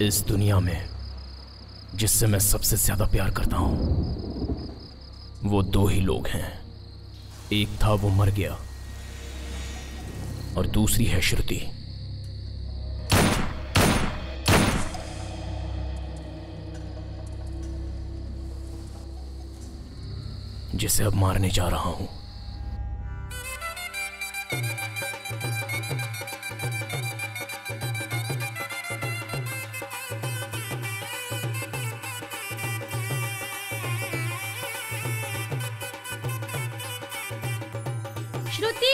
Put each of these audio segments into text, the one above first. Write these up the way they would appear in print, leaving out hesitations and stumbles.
इस दुनिया में जिससे मैं सबसे ज्यादा प्यार करता हूं वो दो ही लोग हैं। एक था वो मर गया और दूसरी है श्रुति। जिसे अब मारने जा रहा हूं। श्रुति,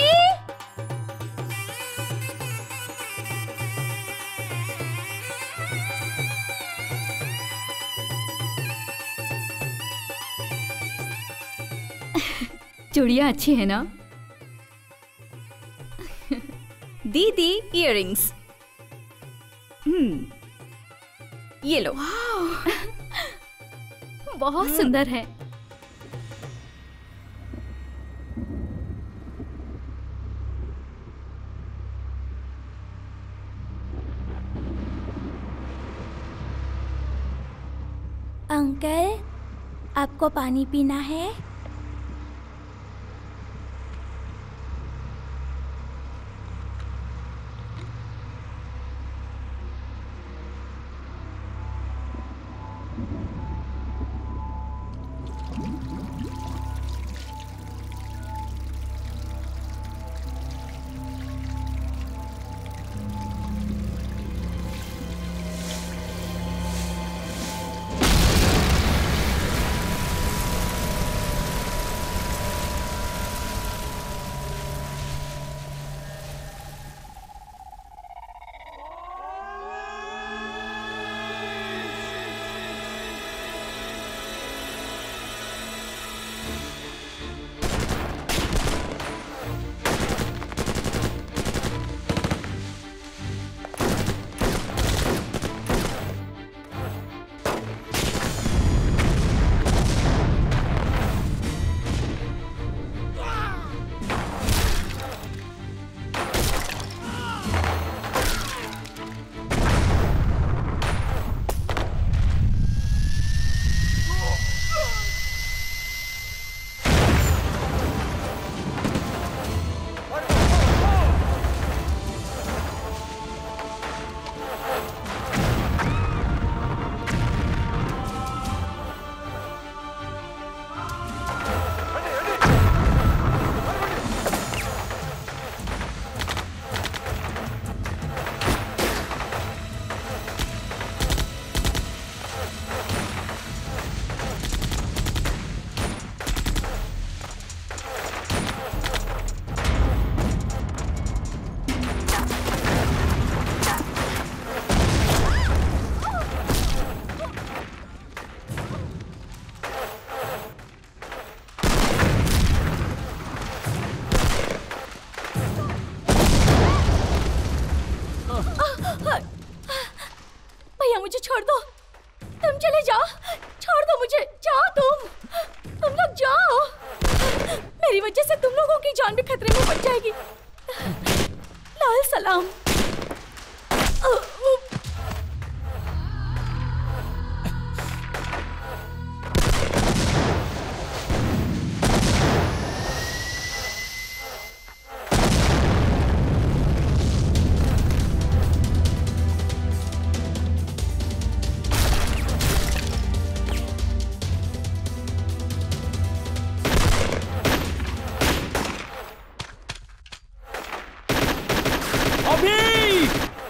चूड़ियां अच्छी है ना? दीदी इयररिंग्स। ये लो। बहुत सुंदर है। अंकल, आपको पानी पीना है?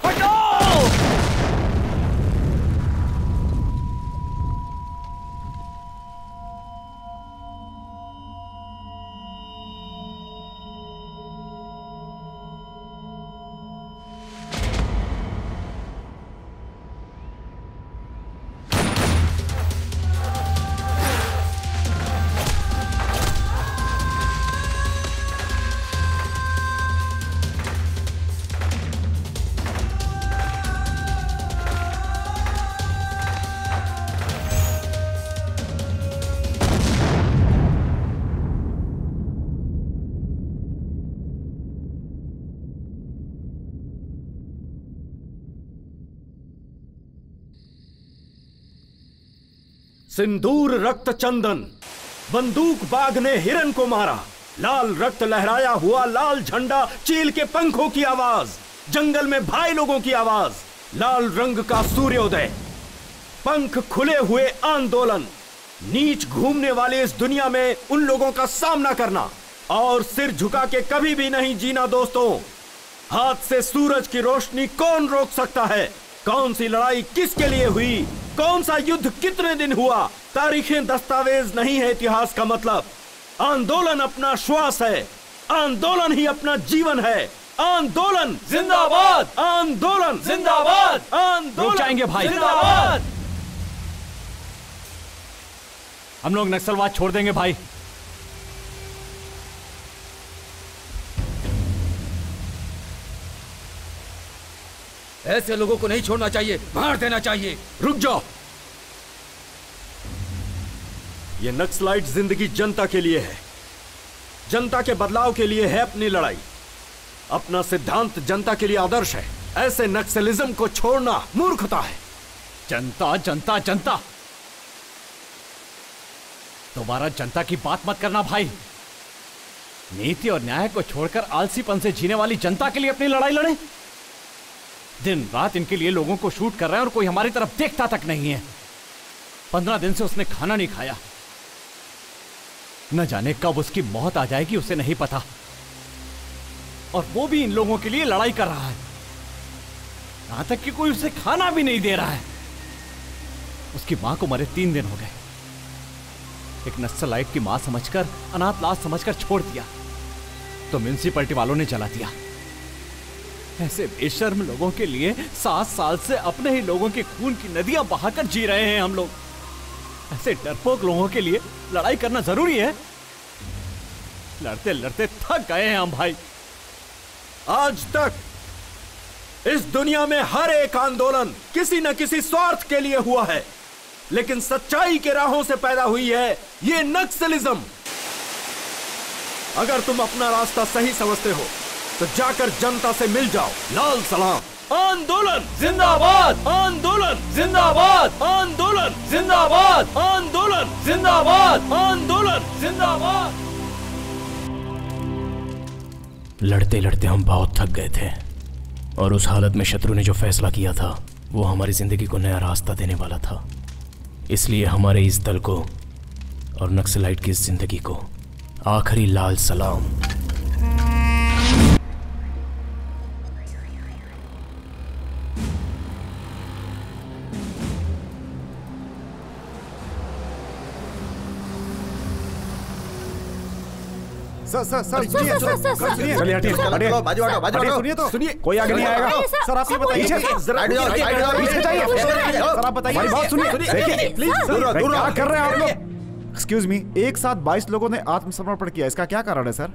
हटाओ! सिंदूर रक्त चंदन, बंदूक बाग ने हिरन को मारा, लाल रक्त लहराया हुआ लाल झंडा, चील के पंखों की आवाज, जंगल में भाई लोगों की आवाज, लाल रंग का सूर्योदय, पंख खुले हुए आंदोलन, नीच घूमने वाले इस दुनिया में उन लोगों का सामना करना और सिर झुका के कभी भी नहीं जीना। दोस्तों, हाथ से सूरज की रोशनी कौन रोक सकता है? कौन सी लड़ाई किसके लिए हुई, कौन सा युद्ध कितने दिन हुआ, तारीखें दस्तावेज नहीं है इतिहास का मतलब। आंदोलन अपना श्वास है, आंदोलन ही अपना जीवन है। आंदोलन जिंदाबाद, आंदोलन जिंदाबाद, आंदोलन रुक जाएंगे भाई, जिंदाबाद। हम लोग नक्सलवाद छोड़ देंगे भाई। ऐसे लोगों को नहीं छोड़ना चाहिए, मार देना चाहिए। रुक जाओ, ये नक्सलाइट जिंदगी जनता के लिए है, जनता के बदलाव के लिए है अपनी लड़ाई, अपना सिद्धांत जनता के लिए आदर्श है। ऐसे नक्सलिज्म को छोड़ना मूर्खता है। जनता जनता जनता, दोबारा जनता की बात मत करना भाई। नीति और न्याय को छोड़कर आलसीपन से जीने वाली जनता के लिए अपनी लड़ाई लड़े। दिन रात इनके लिए लोगों को शूट कर रहे हैं और कोई हमारी तरफ देखता तक नहीं है। 15 दिन से उसने खाना नहीं खाया, न जाने कब उसकी मौत आ जाएगी उसे नहीं पता, और वो भी इन लोगों के लिए लड़ाई कर रहा है। यहां तक कि कोई उसे खाना भी नहीं दे रहा है। उसकी मां को मरे 3 दिन हो गए। एक नक्सलाइट की मां समझकर, अनाथ लाश समझकर छोड़ दिया तो म्युनिसिपैलिटी वालों ने जला दिया। ऐसे बेशर्म लोगों के लिए 7 साल से अपने ही लोगों के खून की नदियां बहाकर जी रहे हैं हम लोग। ऐसे डरपोक लोगों के लिए लड़ाई करना जरूरी है। लड़ते लड़ते थक गए हैं हम भाई। आज तक इस दुनिया में हर एक आंदोलन किसी न किसी स्वार्थ के लिए हुआ है, लेकिन सच्चाई के राहों से पैदा हुई है ये नक्सलिज्म। अगर तुम अपना रास्ता सही समझते हो तो जाकर जनता से मिल जाओ। लाल सलाम। आंदोलन जिंदाबाद, आंदोलन जिंदाबाद, आंदोलन जिंदाबाद, आंदोलन जिंदाबाद, आंदोलन जिंदाबाद। लड़ते लड़ते हम बहुत थक गए थे और उस हालत में शत्रु ने जो फैसला किया था वो हमारी जिंदगी को नया रास्ता देने वाला था। इसलिए हमारे इस दल को और नक्सलाइट की इस जिंदगी को आखिरी लाल सलाम। सर सुनिए चलिए हटिए हटिए, बाजू हटो, बाजू हटो। सुनिए तो सुनिए, कोई आगे नहीं आएगा। सर आप ये बताइए, पीछे जाइए सर, आप बताइए। मेरी बात सुनिए, देखिए प्लीज, क्या कर रहे हैं आप लोग? एक्सक्यूज मी, एक साथ 22 लोगों ने आत्मसमर्पण किया, इसका क्या कारण है सर?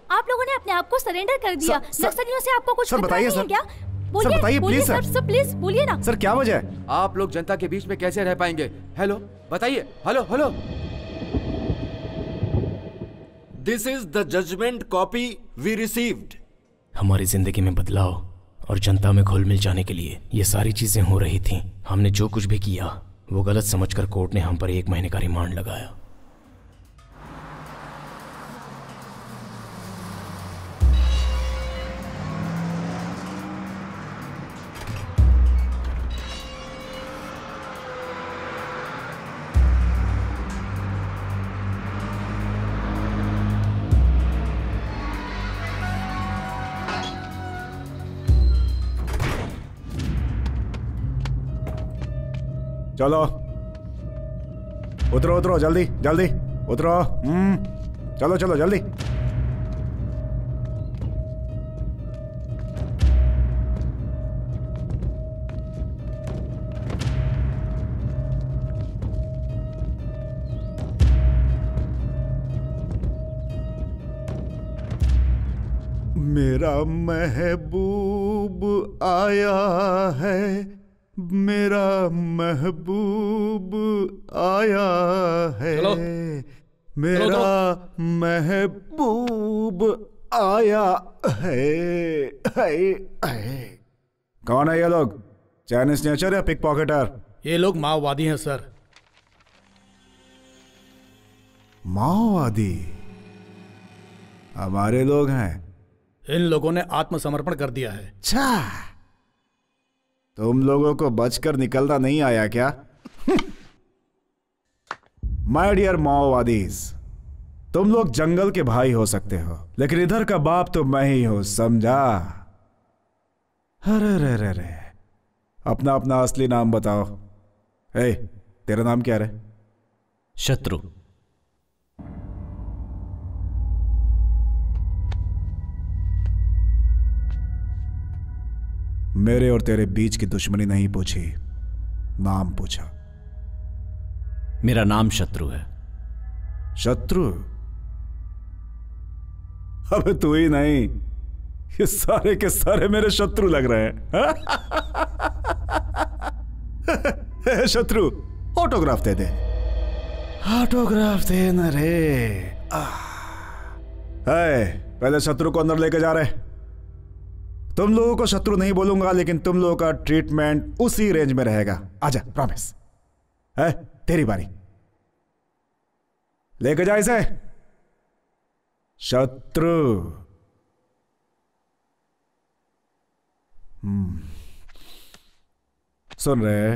आप लोगों ने अपने आप को सरेंडर कर दिया। नक्सलियों से आपको कुछ सर खतरा बताइए नहीं है सर। क्या? सर बताइए प्लीज सर। सर प्लीज बोलिए ना। सर क्या वजह है? आप लोग जनता के बीच में कैसे रह पाएंगे? हेलो बताइए, hello hello. This is the judgment copy we received. हमारी जिंदगी में बदलाव और जनता में घुल मिल जाने के लिए ये सारी चीजें हो रही थीं। हमने जो कुछ भी किया वो गलत समझकर कोर्ट ने हम पर 1 महीने का रिमांड लगाया। चलो उतरो उतरो, जल्दी जल्दी उतरो। चलो चलो जल्दी। मेरा महबूब आया है, मेरा महबूब आया है, मेरा महबूब आया है। कौन है ये लोग? चाइनीज नेचर या पिक पॉकेटर? ये लोग माओवादी हैं सर। माओवादी हमारे लोग हैं। इन लोगों ने आत्मसमर्पण कर दिया है। अच्छा, तुम लोगों को बचकर निकलना नहीं आया क्या? माय डियर माओवादीज, तुम लोग जंगल के भाई हो सकते हो, लेकिन इधर का बाप तो मैं ही हूं, समझा? अरे रे रे रे, अपना अपना असली नाम बताओ। ए, तेरा नाम क्या रे? शत्रु। मेरे और तेरे बीच की दुश्मनी नहीं पूछी, नाम पूछा। मेरा नाम शत्रु है। शत्रु? अबे तू ही नहीं, ये सारे के सारे मेरे शत्रु लग रहे हैं। शत्रु, ऑटोग्राफ दे दे। ऑटोग्राफ दे न रे। पहले शत्रु को अंदर लेके जा रहे। तुम लोगों को शत्रु नहीं बोलूंगा, लेकिन तुम लोगों का ट्रीटमेंट उसी रेंज में रहेगा। आजा, प्रॉमिस है। तेरी बारी, लेके जा इसे। शत्रु। सुन रहे?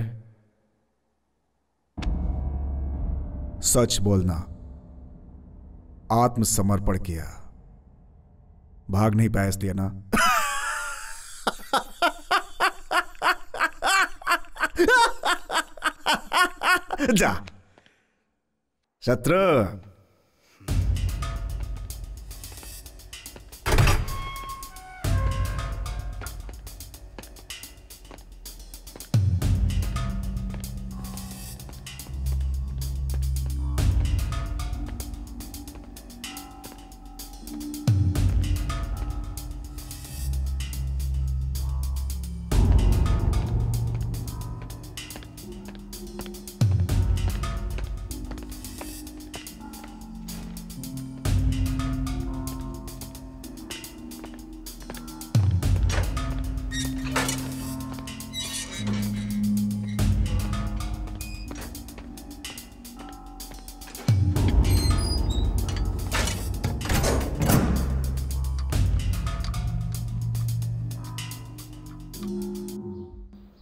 सच बोलना। आत्मसमर्पण किया, भाग नहीं पाया इसलिए ना? जा शत्रु।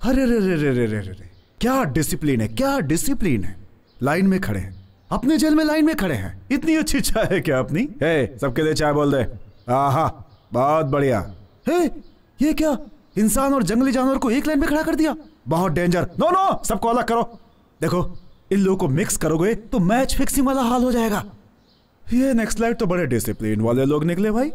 अरे रे रे रे रे रे रे, क्या डिसिप्लिन है, क्या डिसिप्लिन है। लाइन में खड़े हैं, अपने जेल में लाइन में खड़े हैं। इतनी अच्छी चाय है क्या अपनी? सबके लिए चाय बोल दे। आहा, बहुत बढ़िया। ये क्या, इंसान और जंगली जानवर को एक लाइन में खड़ा कर दिया? बहुत डेंजर। नो नो, सबको अलग करो। देखो, इन लोगों को मिक्स करोगे तो मैच फिक्सिंग वाला हाल हो जाएगा। ये नेक्स्ट लाइट तो बड़े डिसिप्लिन वाले लोग निकले भाई।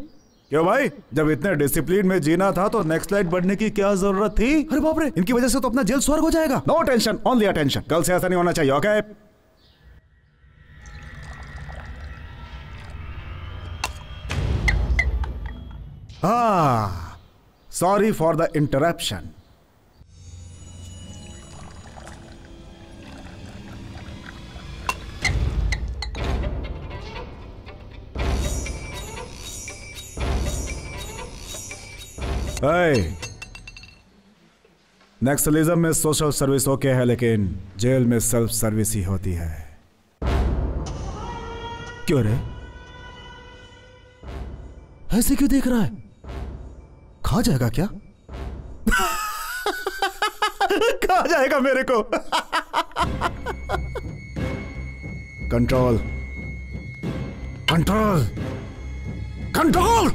क्यों भाई, जब इतने डिसिप्लिन में जीना था तो नेक्स्ट लाइट बढ़ने की क्या जरूरत थी? अरे बाप रे, इनकी वजह से तो अपना जेल स्वर्ग हो जाएगा। No tension, only attention. कल से ऐसा नहीं होना चाहिए, okay? Sorry for the interruption. Naxalism में सोशल सर्विस ओके है, लेकिन जेल में सेल्फ सर्विस ही होती है। क्यों रे, ऐसे क्यों देख रहा है? खा जाएगा क्या? खा जाएगा मेरे को। Control, control, control.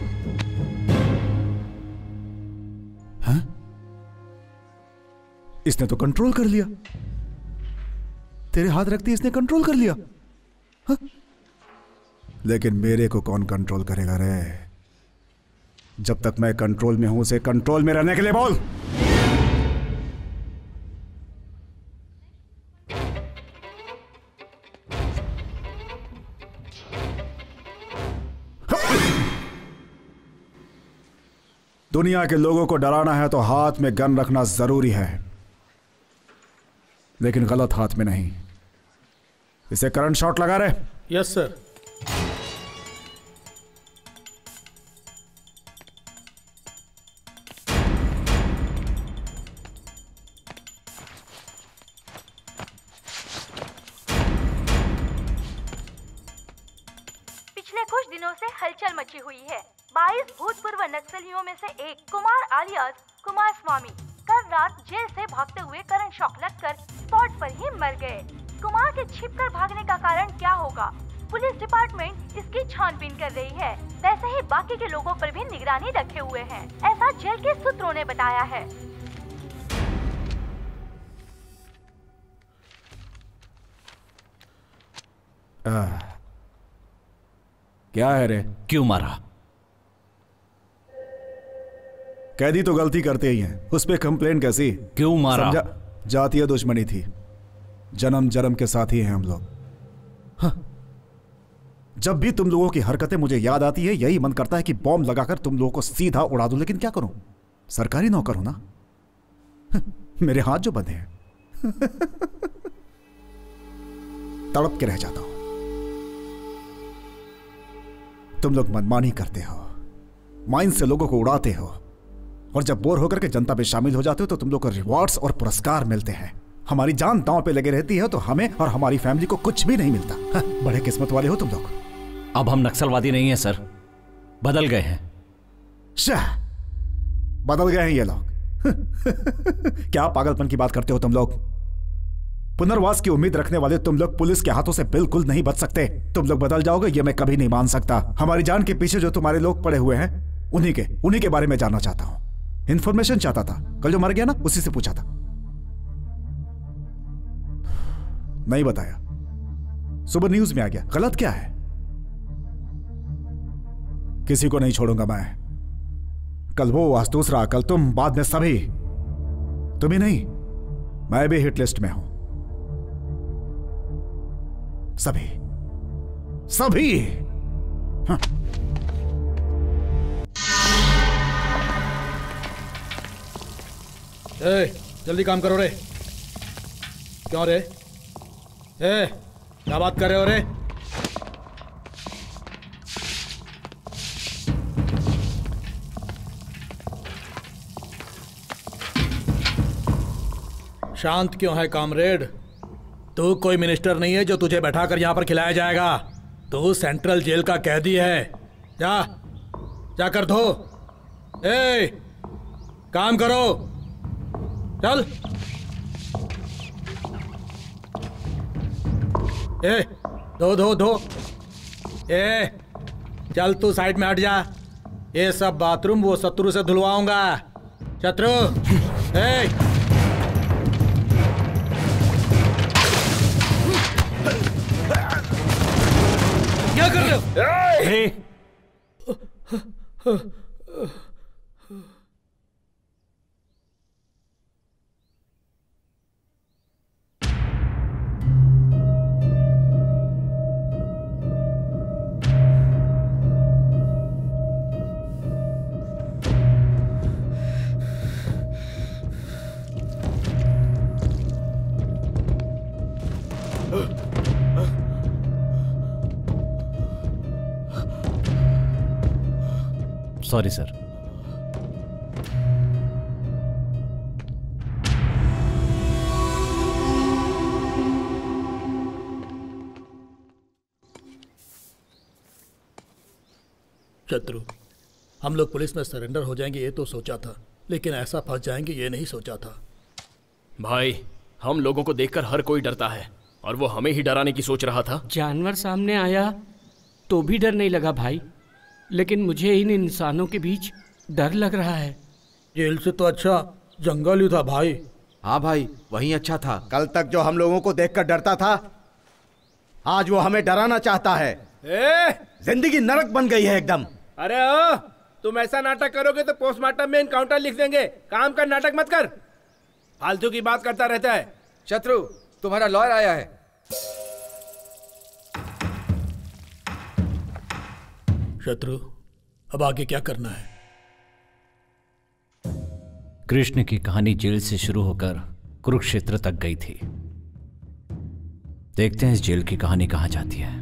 इसने तो कंट्रोल कर लिया। तेरे हाथ रखती इसने कंट्रोल कर लिया। हा? लेकिन मेरे को कौन कंट्रोल करेगा रे? जब तक मैं कंट्रोल में हूं, उसे कंट्रोल में रहने के लिए बोल। दुनिया के लोगों को डराना है तो हाथ में गन रखना जरूरी है, लेकिन गलत हाथ में नहीं। इसे करंट शॉट लगा रहे? Yes sir. दिनों से हलचल मची हुई है। 22 भूतपूर्व नक्सलियों में से एक कुमार आलियास कुमार स्वामी कल रात जेल से भागते हुए करंट शॉक लगकर स्पॉट पर ही मर गए। कुमार के छिपकर भागने का कारण क्या होगा? पुलिस डिपार्टमेंट इसकी छानबीन कर रही है। वैसे ही बाकी के लोगों पर भी निगरानी रखे हुए हैं, ऐसा जेल के सूत्रों ने बताया है। क्या है रे? क्यों मारा? कैदी तो गलती करते ही हैं, उस पे कंप्लेन कैसी? क्यों मारा? जातीय दुश्मनी थी, जन्म जन्म के साथी हैं हम लोग। हाँ। जब भी तुम लोगों की हरकतें मुझे याद आती है, यही मन करता है कि बॉम्ब लगाकर तुम लोगों को सीधा उड़ा दूं, लेकिन क्या करूं, सरकारी नौकर हूं ना। मेरे हाथ जो बंधे हैं तड़प के रह जाता हूं। तुम लोग मनमानी करते हो, माइंड से लोगों को उड़ाते हो, और जब बोर होकर के जनता में शामिल हो जाते हो तो तुम लोग को रिवॉर्ड्स और पुरस्कार मिलते हैं। हमारी जान दांव पे लगे रहती है तो हमें और हमारी फैमिली को कुछ भी नहीं मिलता। बड़े किस्मत वाले हो तुम लोग। अब हम नक्सलवादी नहीं हैं सर, बदल गए हैं। शाह, बदल गए हैं ये लोग। क्या पागलपन की बात करते हो तुम लोग? पुनर्वास की उम्मीद रखने वाले तुम लोग पुलिस के हाथों से बिल्कुल नहीं बच सकते। तुम लोग बदल जाओगे ये मैं कभी नहीं मान सकता। हमारी जान के पीछे जो तुम्हारे लोग पड़े हुए हैं उन्हीं के बारे में जानना चाहता हूं। इंफॉर्मेशन चाहता था, कल जो मर गया ना उसी से पूछा था, नहीं बताया। सुबह न्यूज में आ गया, गलत क्या है? किसी को नहीं छोड़ूंगा मैं। कल वो, आज दूसरा, कल तुम, बाद में सभी। तुम ही नहीं, मैं भी हिट लिस्ट में हूं। सभी सभी। हाँ। जल्दी काम करो रे। क्यों रे? क्या बात कर रहे हो रे? शांत क्यों है कामरेड? तू कोई मिनिस्टर नहीं है जो तुझे बैठाकर यहां पर खिलाया जाएगा। तू सेंट्रल जेल का कैदी है। जा कर धो। काम करो, चल। धो। चल तू साइड में हट जा। ये सब बाथरूम वो शत्रु से धुलवाऊंगा। शत्रु, क्या कर रहे हो? Sorry sir. शत्रु, हम लोग पुलिस में सरेंडर हो जाएंगे ये तो सोचा था, लेकिन ऐसा फंस जाएंगे ये नहीं सोचा था। भाई, हम लोगों को देखकर हर कोई डरता है और वो हमें ही डराने की सोच रहा था। जानवर सामने आया तो भी डर नहीं लगा भाई, लेकिन मुझे इन इंसानों के बीच डर लग रहा है। जेल से तो अच्छा जंगल ही था भाई। हाँ भाई, वही अच्छा था। कल तक जो हम लोगों को देखकर डरता था, आज वो हमें डराना चाहता है। जिंदगी नरक बन गई है एकदम। अरे ओ, तुम ऐसा नाटक करोगे तो पोस्टमार्टम में इनकाउंटर लिख देंगे। काम का नाटक मत कर, फालतू की बात करता रहता है। शत्रु, तुम्हारा लॉयर आया है। शत्रु, अब आगे क्या करना है? कृष्ण की कहानी जेल से शुरू होकर कुरुक्षेत्र तक गई थी। देखते हैं इस जेल की कहानी कहां जाती है।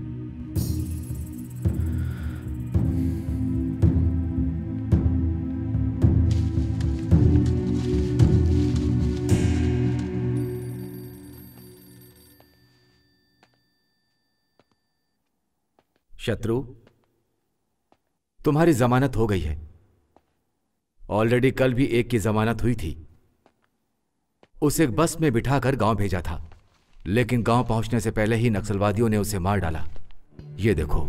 शत्रु, तुम्हारी जमानत हो गई है। ऑलरेडी कल भी एक की जमानत हुई थी। उसे एक बस में बिठाकर गांव भेजा था, लेकिन गांव पहुंचने से पहले ही नक्सलवादियों ने उसे मार डाला। ये देखो।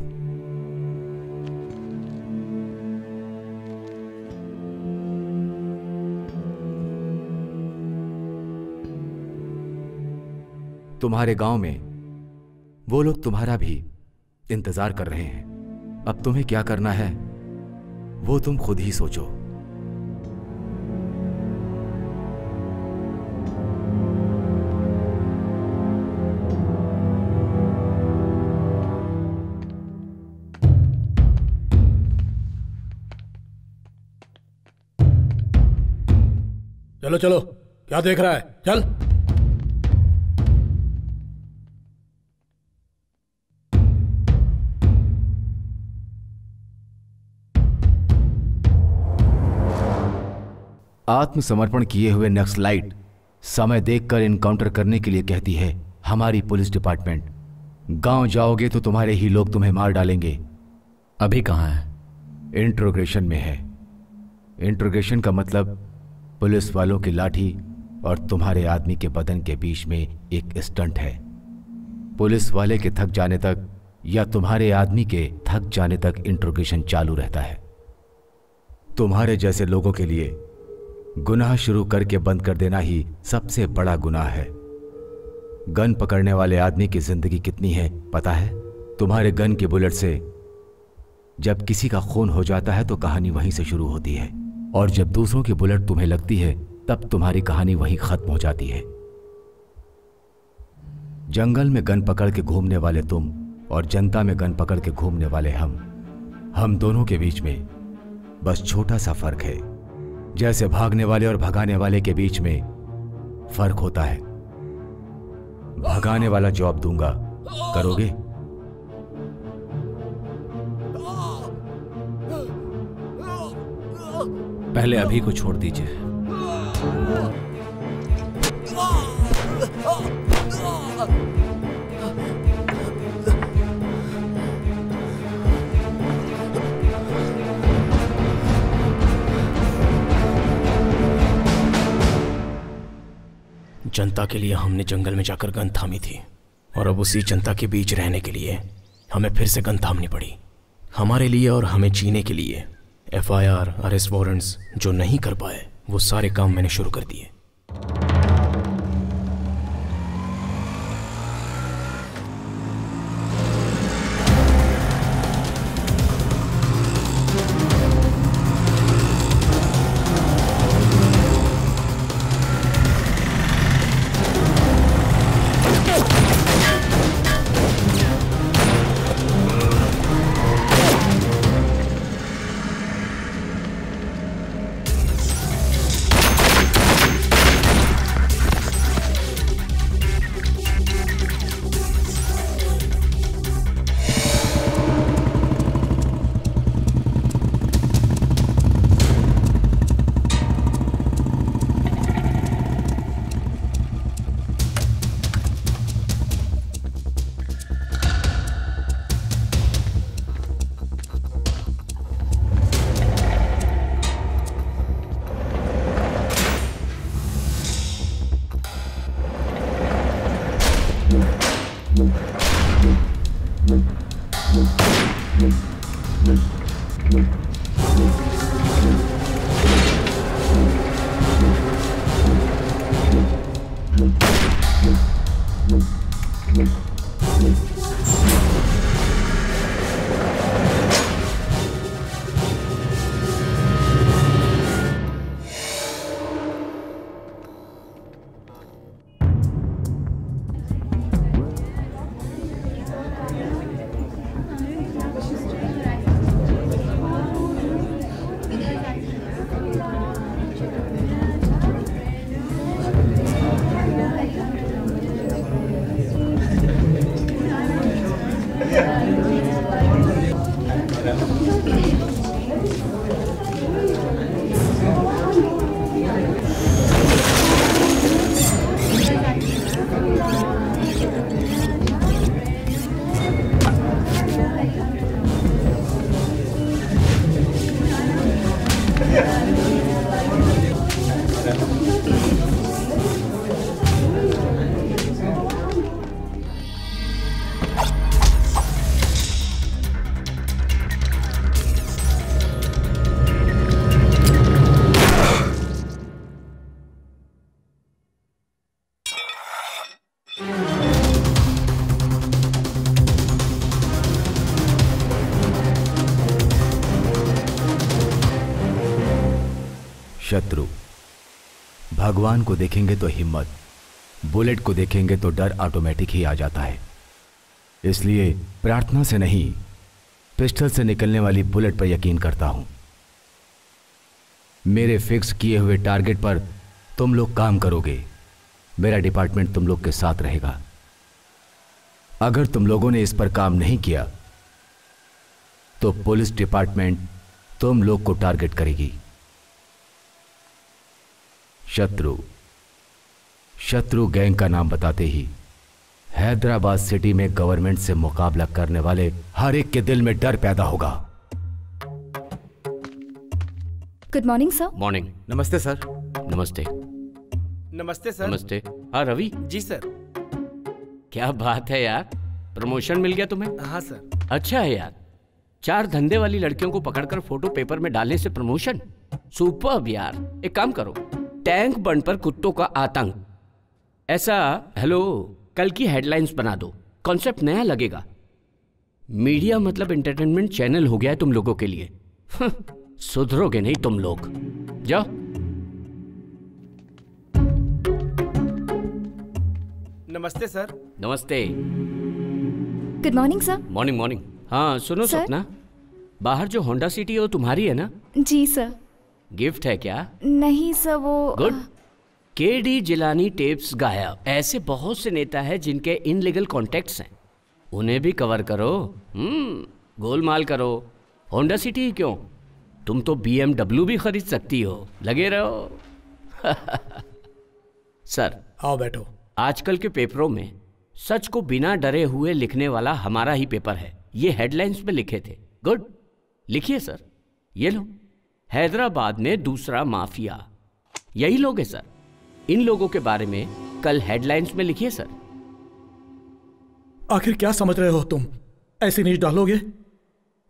तुम्हारे गांव में वो लोग तुम्हारा भी इंतजार कर रहे हैं। अब तुम्हें क्या करना है वो तुम खुद ही सोचो। चलो चलो, क्या देख रहा है, चल। आत्मसमर्पण किए हुए नक्सलाइट समय देखकर इनकाउंटर करने के लिए कहती है हमारी पुलिस डिपार्टमेंट। गांव जाओगे तो तुम्हारे ही लोग तुम्हें मार डालेंगे। अभी कहाँ है? इंट्रोगेशन में है। इंट्रोगेशन का मतलब पुलिस वालों की लाठी और तुम्हारे आदमी के बदन के बीच में एक स्टंट है। पुलिस वाले के थक जाने तक या तुम्हारे आदमी के थक जाने तक इंट्रोगेशन चालू रहता है। तुम्हारे जैसे लोगों के लिए गुनाह शुरू करके बंद कर देना ही सबसे बड़ा गुनाह है। गन पकड़ने वाले आदमी की जिंदगी कितनी है पता है? तुम्हारे गन के बुलेट से जब किसी का खून हो जाता है तो कहानी वहीं से शुरू होती है, और जब दूसरों की बुलेट तुम्हें लगती है तब तुम्हारी कहानी वहीं खत्म हो जाती है। जंगल में गन पकड़ के घूमने वाले तुम और जनता में गन पकड़ के घूमने वाले हम दोनों के बीच में बस छोटा सा फर्क है, जैसे भागने वाले और भगाने वाले के बीच में फर्क होता है। भगाने वाला जॉब दूंगा, करोगे? पहले अभी को छोड़ दीजिए। जनता के लिए हमने जंगल में जाकर गन थामी थी, और अब उसी जनता के बीच रहने के लिए हमें फिर से गन थामनी पड़ी। हमारे लिए और हमें जीने के लिए FIR, अरेस्ट वारंट्स जो नहीं कर पाए वो सारे काम मैंने शुरू कर दिए। शत्रु भगवान को देखेंगे तो हिम्मत, बुलेट को देखेंगे तो डर ऑटोमेटिक ही आ जाता है। इसलिए प्रार्थना से नहीं, पिस्टल से निकलने वाली बुलेट पर यकीन करता हूं। मेरे फिक्स किए हुए टारगेट पर तुम लोग काम करोगे, मेरा डिपार्टमेंट तुम लोग के साथ रहेगा। अगर तुम लोगों ने इस पर काम नहीं किया तो पुलिस डिपार्टमेंट तुम लोग को टारगेट करेगी। शत्रु गैंग का नाम बताते ही हैदराबाद सिटी में गवर्नमेंट से मुकाबला करने वाले हर एक के दिल में डर पैदा होगा। Good morning sir. मॉर्निंग। नमस्ते सर। नमस्ते। नमस्ते सर। नमस्ते। हाँ रवि। जी सर। क्या बात है यार, प्रमोशन मिल गया तुम्हें? हाँ सर। अच्छा है यार, 4 धंधे वाली लड़कियों को पकड़कर फोटो पेपर में डालने से प्रमोशन, सुपर्ब यार। एक काम करो, टैंक बंड पर कुत्तों का आतंक, ऐसा हेलो कल की हेडलाइंस बना दो। कॉन्सेप्ट नया लगेगा। मीडिया मतलब एंटरटेनमेंट चैनल हो गया है तुम लोगों के लिए। सुधरोगे नहीं तुम लोग। जाओ। नमस्ते सर। नमस्ते। Good morning sir. Morning morning. हाँ सुनो सपना, बाहर जो होंडा सिटी है वो तुम्हारी है ना? जी सर। गिफ्ट है क्या? नहीं सर, वो गुड। केडी जिलानी टेप्स गायब। ऐसे बहुत से नेता हैं जिनके इनलीगल कॉन्टेक्ट्स हैं, उन्हें भी कवर करो। गोलमाल करो। होंडा सिटी ही क्यों, तुम तो BMW भी खरीद सकती हो। लगे रहो। सर आओ बैठो। आजकल के पेपरों में सच को बिना डरे हुए लिखने वाला हमारा ही पेपर है। ये हेडलाइंस में लिखे थे। गुड, लिखिए सर। ये लो, हैदराबाद में दूसरा माफिया। यही लोग हैं सर। इन लोगों के बारे में कल हेडलाइंस में लिखिए सर। आखिर क्या समझ रहे हो तुम? ऐसी न्यूज डालोगे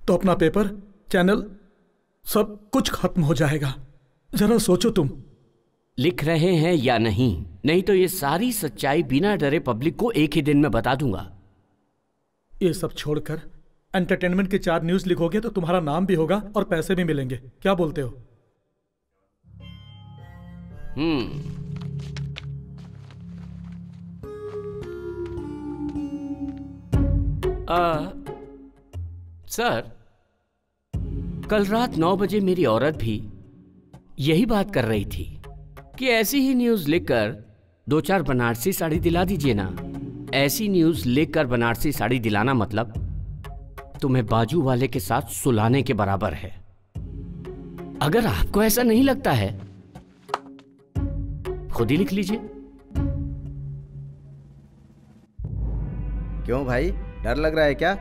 तो अपना पेपर, चैनल, सब कुछ खत्म हो जाएगा। जरा सोचो तुम। लिख रहे हैं या नहीं? नहीं तो ये सारी सच्चाई बिना डरे पब्लिक को एक ही दिन में बता दूंगा। ये सब छोड़कर एंटरटेनमेंट के 4 न्यूज लिखोगे तो तुम्हारा नाम भी होगा और पैसे भी मिलेंगे। क्या बोलते हो? सर कल रात 9 बजे मेरी औरत भी यही बात कर रही थी कि ऐसी ही न्यूज लिखकर 2-4 बनारसी साड़ी दिला दीजिए ना। ऐसी न्यूज लिखकर बनारसी साड़ी दिलाना मतलब तुम्हें बाजू वाले के साथ सुलाने के बराबर है। अगर आपको ऐसा नहीं लगता है खुद ही लिख लीजिए। क्यों भाई, डर लग रहा है क्या?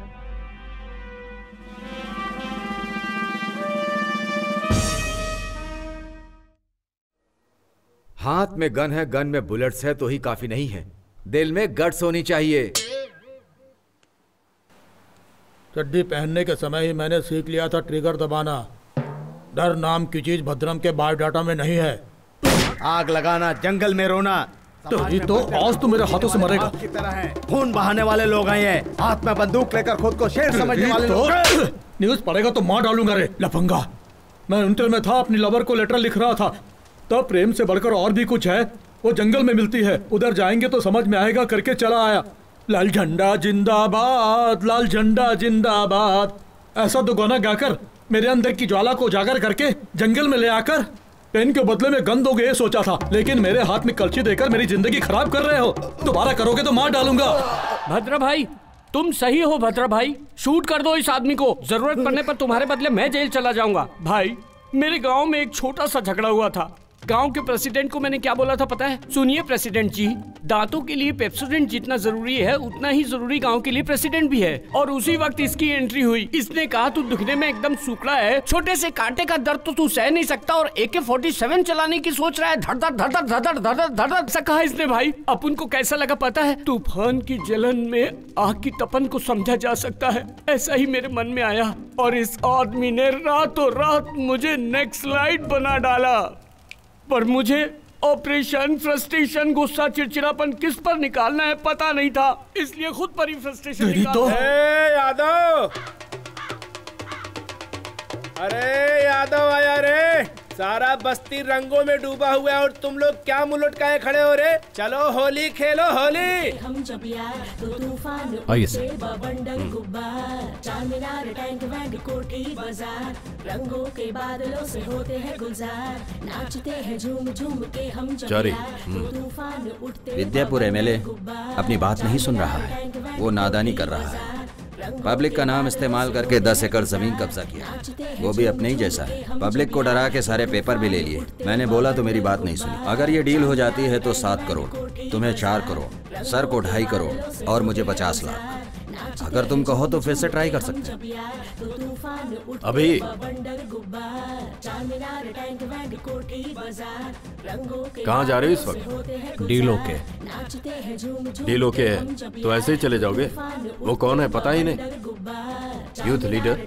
हाथ में गन है, गन में बुलेट्स है तो ही काफी नहीं है, दिल में गट्स होनी चाहिए। चड्डी पहनने के समय ही मैंने सीख लिया था ट्रिगर दबाना। डर नाम की चीज भद्रम के बायोडाटा में नहीं है। आग लगाना, जंगल में रोना, तो आज तो मेरे हाथों से मरेगा। की तरह है। खून बहाने वाले लोग आए हैं, हाथ में बंदूक लेकर खुद को शेर समझने वाले लोग। न्यूज पढ़ेगा तो मार डालूंगा रे लफंगा। मैं इंटर में था, अपनी लवर को लेटर लिख रहा था, तब प्रेम से बढ़कर और भी कुछ है, वो जंगल में मिलती है, उधर जाएंगे तो समझ में आएगा करके चला आया। लाल झंडा जिंदाबाद, लाल झंडा जिंदाबाद, ऐसा तो गाना गाकर मेरे अंदर की ज्वाला को उजागर करके जंगल में ले आकर पेन के बदले में गन दोगे ये सोचा था, लेकिन मेरे हाथ में कलची देकर मेरी जिंदगी खराब कर रहे हो। दोबारा करोगे तो मार डालूंगा। भद्रा भाई तुम सही हो। भद्रा भाई शूट कर दो इस आदमी को, जरूरत पड़ने पर तुम्हारे बदले मैं जेल चला जाऊंगा। भाई मेरे गांव में एक छोटा सा झगड़ा हुआ था। गांव के प्रेसिडेंट को मैंने क्या बोला था पता है? सुनिए प्रेसिडेंट जी, दांतों के लिए पेप्सोडेंट जितना जरूरी है उतना ही जरूरी गांव के लिए प्रेसिडेंट भी है। और उसी वक्त इसकी एंट्री हुई। इसने कहा तू दिखने में एकदम सूखड़ा है, छोटे से कांटे का दर्द तो तू सह नहीं सकता और AK-47 चलाने की सोच रहा है, धड़ धड़ धड़ धड़ धड़ धड़ धड़ धड़। ऐसा कहा इसने भाई। अपन को कैसा लगा पता है? तूफान की जलन में आग की तपन को समझा जा सकता है, ऐसा ही मेरे मन में आया। और इस आदमी ने रातों रात मुझे नेक्स्ट स्लाइड बना डाला। पर मुझे ऑपरेशन, फ्रस्ट्रेशन, गुस्सा, चिड़चिड़ापन किस पर निकालना है पता नहीं था, इसलिए खुद पर ही फ्रस्ट्रेशन निकाला। यादव, अरे यादव आया रे, सारा बस्ती रंगों में डूबा हुआ है और तुम लोग क्या मुंह लटकाए खड़े हो रे? चलो होली खेलो होली। हम जब यार तो तूफान आइए उठते बवंडर गुब्बार, चारमीनार टैंक बैंड कोठी बाजार, रंगों के बादलों से होते हैं गुलजार, नाचते हैं झूम झूम के हम जब यार तो तूफान उठते। विद्यापुर एमएलए अपनी बात नहीं सुन रहा है, वो नादानी कर रहा है। पब्लिक का नाम इस्तेमाल करके 10 एकड़ जमीन कब्जा किया, वो भी अपने ही जैसा है। पब्लिक को डरा के सारे पेपर भी ले लिए। मैंने बोला तो मेरी बात नहीं सुनी। अगर ये डील हो जाती है तो 7 करोड़, तुम्हें 4 करोड़, सर को 2.5 करोड़ और मुझे 50 लाख। अगर तुम कहो तो फिर से ट्राई कर सकते हैं। अभी कहाँ जा रहे हो इस वक्त? Deal okay. डील ओके है तो ऐसे ही चले जाओगे? वो कौन है पता ही नहीं। Youth leader,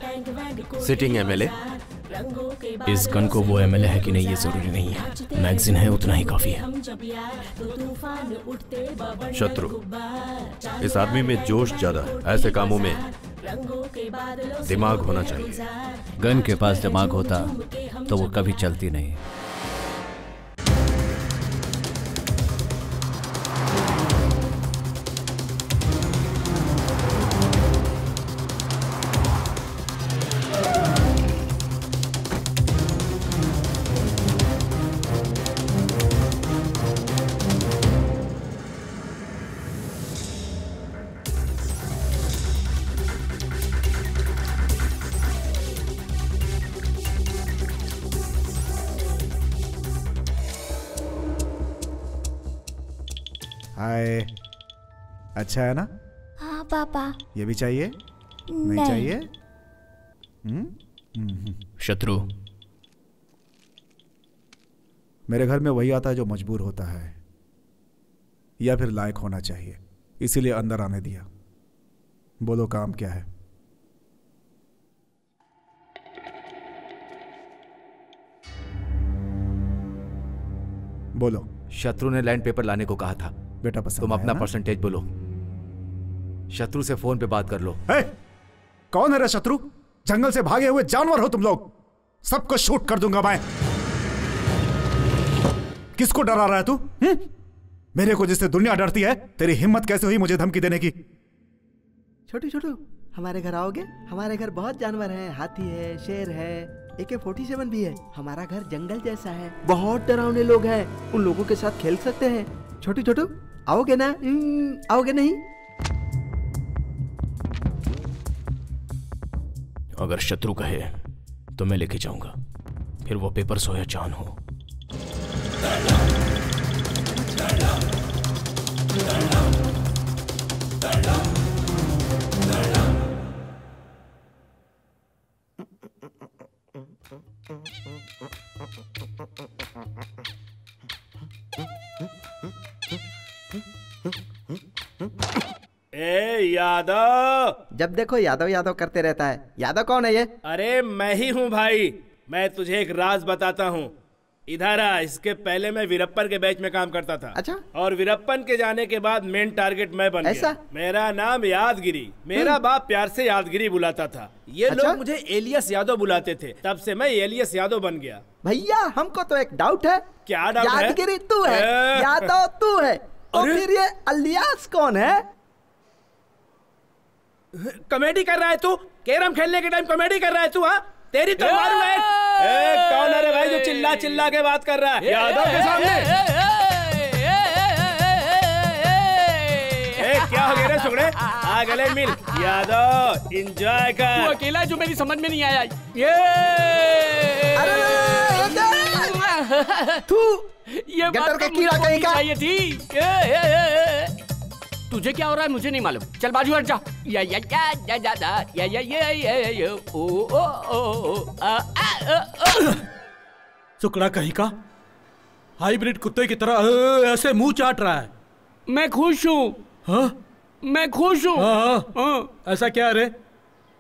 sitting MLA. इस गन को वो एमएलए है कि नहीं ये जरूरी नहीं है, मैगजीन है उतना ही काफी है। शत्रु, इस आदमी में जोश ज्यादा है, ऐसे कामों में दिमाग होना चाहिए। गन के पास दिमाग होता तो वो कभी चलती नहीं। हाय, अच्छा है ना? हाँ पापा। ये भी चाहिए? नहीं चाहिए? शत्रु, मेरे घर में वही आता है जो मजबूर होता है या फिर लायक होना चाहिए, इसीलिए अंदर आने दिया। बोलो काम क्या है? बोलो। शत्रु ने लैंड पेपर लाने को कहा था। बेटा पसंद तुम अपना ना? परसेंटेज बोलो। शत्रु से फोन पे बात कर लो। कौन है रे शत्रु? जंगल से भागे हुए जानवर हो तुम लोग, सबको शूट कर दूंगा मैं। किसको डरा रहा है तू? मेरे को जिससे दुनिया डरती है, तेरी हिम्मत कैसे हुई मुझे धमकी देने की? छोटू छोटू, हमारे घर आओगे? हमारे घर बहुत जानवर हैं, हाथी है, शेर है, AK-47 भी है। हमारा घर जंगल जैसा है, बहुत डरावने लोग हैं, उन लोगों के साथ खेल सकते हैं। छोटू छोटू आओगे ना? आओगे नहीं? अगर शत्रु कहे तो मैं लेके जाऊंगा, फिर वो पेपर्स हो या जान हो। ए यादव, जब देखो यादव यादव करते रहता है। यादव कौन है ये? अरे मैं ही हूँ भाई। मैं तुझे एक राज बताता हूँ। इधर आ। इसके पहले मैं वीरप्पन के बैच में काम करता था। अच्छा। और वीरप्पन के जाने के बाद मेन टारगेट मैं बन ऐसा? गया। मेरा नाम यादगिरी। मेरा बाप प्यार से यादगिरी बुलाता था। ये अच्छा? लोग मुझे एलियस यादव बुलाते थे, तब से मैं एलियस यादव बन गया। भैया हमको तो एक डाउट है। क्या डाउट है? यादगिरी तू है, यादव तू है, तो फिर ये अलियास कौन है? कॉमेडी कर रहा है तू? कैरम खेलने के टाइम कॉमेडी कर रहा है तू? हाँ, तेरी तो मारूंगा एक। कौन है रे भाई जो चिल्ला चिल्ला के बात कर रहा है यादव के सामने? क्या हो गया रे सुगड़े? आ गले मिल। यादव एंजॉय कर। तू अकेला जो मेरी समझ में नहीं आया। तू ये बात का कीड़ा कहीं का? चाहिए थी। तुझे क्या हो रहा है मुझे नहीं मालूम। चल बाजू हट जा। या या या या या या या या या ओ ओ ओ सुकड़ा कहीं का हाइब्रिड कुत्ते की तरह ऐसे मुंह चाट रहा है। मैं खुश हूँ। हाँ? मैं खुश हूँ। हाँ। ऐसा क्या रे?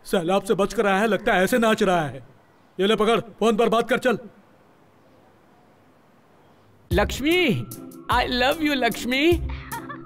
सैलाब से बच कर आया है, लगता है ऐसे नाच रहा है। ये ले पकड़, फोन पर बात कर। चल Lakshmi, I love you Lakshmi.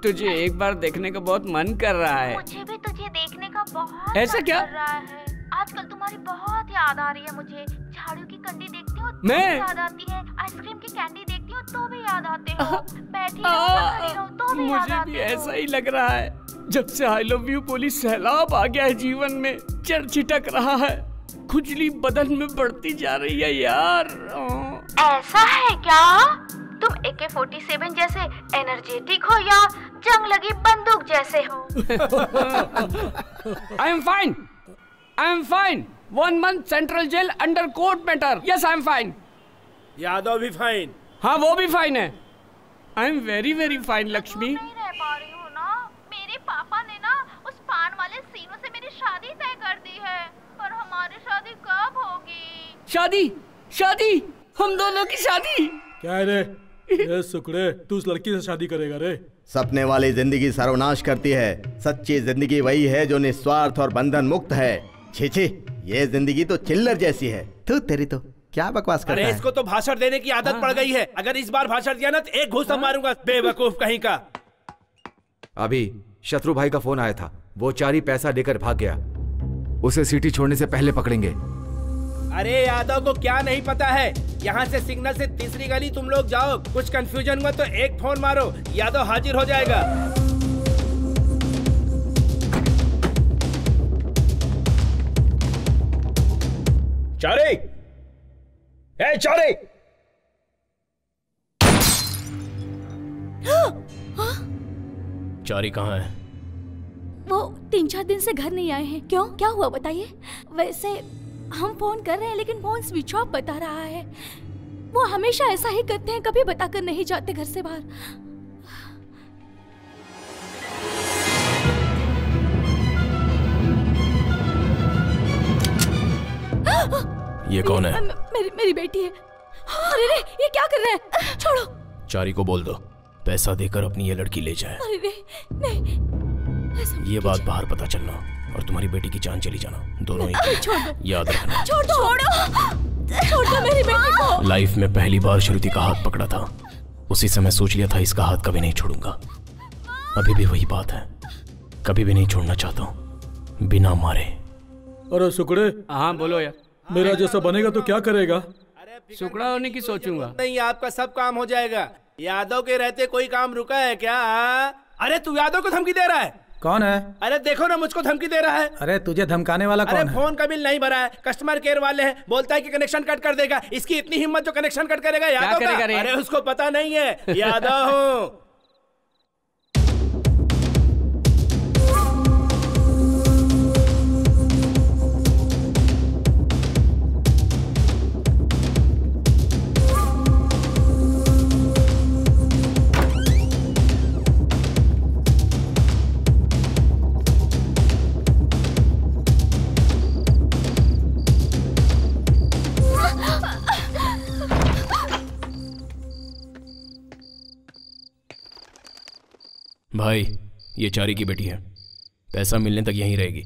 तुझे एक बार देखने का बहुत मन कर रहा है। मुझे भी तुझे देखने का बहुत ऐसा मन क्या? कर रहा है। आजकल तुम्हारी बहुत याद आ रही है मुझे। झाड़ू की कंडी देखती हूँ तो मैं? भी याद आती है। आइसक्रीम की कैंडी देखती हूँ तो भी याद आते हो। बैठी रहूं या खड़ी रहूं तो भी याद मुझे आते भी हो। ऐसा ही लग रहा है। जब से आई लव यू बोली सैलाब आ गया है जीवन में, चर छिटक रहा है, खुजली बदन में बढ़ती जा रही है यार। ऐसा है क्या? तुम AK-47 जैसे एनर्जेटिक हो या जंग लगी बंदूक जैसे हो? I am fine, I am fine. 1 month central jail under court matter. Yes I am fine. Yadav भी फाइन। हाँ वो भी फाइन है। I am very very fine Lakshmi. नहीं रह पा रही हूँ ना। मेरे पापा ने ना उस पान वाले सीनों से मेरी शादी तय कर दी है, पर हमारी शादी कब होगी? शादी? शादी? हम दोनों की शादी? क्या है रे? ये सुकड़े, तू उस लड़की से शादी करेगा रे? सपने वाली जिंदगी सर्वनाश करती है। सच्ची जिंदगी वही है जो निस्वार्थ और बंधन मुक्त है। छी छी, ये जिंदगी तो चिल्लर जैसी है। तू तेरी तो क्या बकवास करता अरे है? इसको तो भाषण देने की आदत पड़ गई है। अगर इस बार भाषण दिया ना तो एक घूसा मारूंगा, बेवकूफ कहीं का। अभी शत्रु भाई का फोन आया था, वो चारी पैसा देकर भाग गया। उसे सिटी छोड़ने से पहले पकड़ेंगे। अरे यादव को क्या नहीं पता है, यहाँ से सिग्नल से तीसरी गली तुम लोग जाओ, कुछ कंफ्यूजन हुआ तो एक फोन मारो, यादव हाजिर हो जाएगा। चारे, ए चारे, चारी कहाँ है? वो 3-4 दिन से घर नहीं आए हैं। क्यों, क्या हुआ बताइए? वैसे हम फोन कर रहे हैं लेकिन फोन स्विच ऑफ बता रहा है। वो हमेशा ऐसा ही करते हैं, कभी बताकर नहीं जाते घर से बाहर। ये कौन है? मेरी बेटी है। अरे रे, ये क्या कर रहे हैं? छोड़ो। चारी को बोल दो पैसा देकर अपनी ये लड़की ले जाए। अरे रे, नहीं। ये बात बाहर पता चलना और तुम्हारी बेटी की जान चली जाना, दोनों ही। छोड़ दो। याद रखना। छोड़ दो मेरी बेटी को। लाइफ में पहली बार श्रुति का हाथ पकड़ा था, उसी समय सोच लिया था इसका हाथ कभी नहीं छोड़ूंगा। अभी भी वही बात है, कभी भी नहीं छोड़ना चाहता हूँ बिना मारे। अरे सुकड़े। हाँ बोलो यार। मेरा जैसा बनेगा तो क्या करेगा? सुकड़ा होने की सोचूंगा। नहीं, आपका सब काम हो जाएगा। यादव के रहते कोई काम रुका है क्या? अरे तू यादव को धमकी दे रहा है? कौन है? अरे देखो ना, मुझको धमकी दे रहा है। अरे तुझे धमकाने वाला कौन है? फोन का बिल नहीं भरा है, कस्टमर केयर वाले हैं, बोलता है कि कनेक्शन कट कर देगा। इसकी इतनी हिम्मत जो कनेक्शन कट करेगा यादव का? अरे उसको पता नहीं है, यादव हूँ। भाई, ये चारी की बेटी है, पैसा मिलने तक यहीं रहेगी।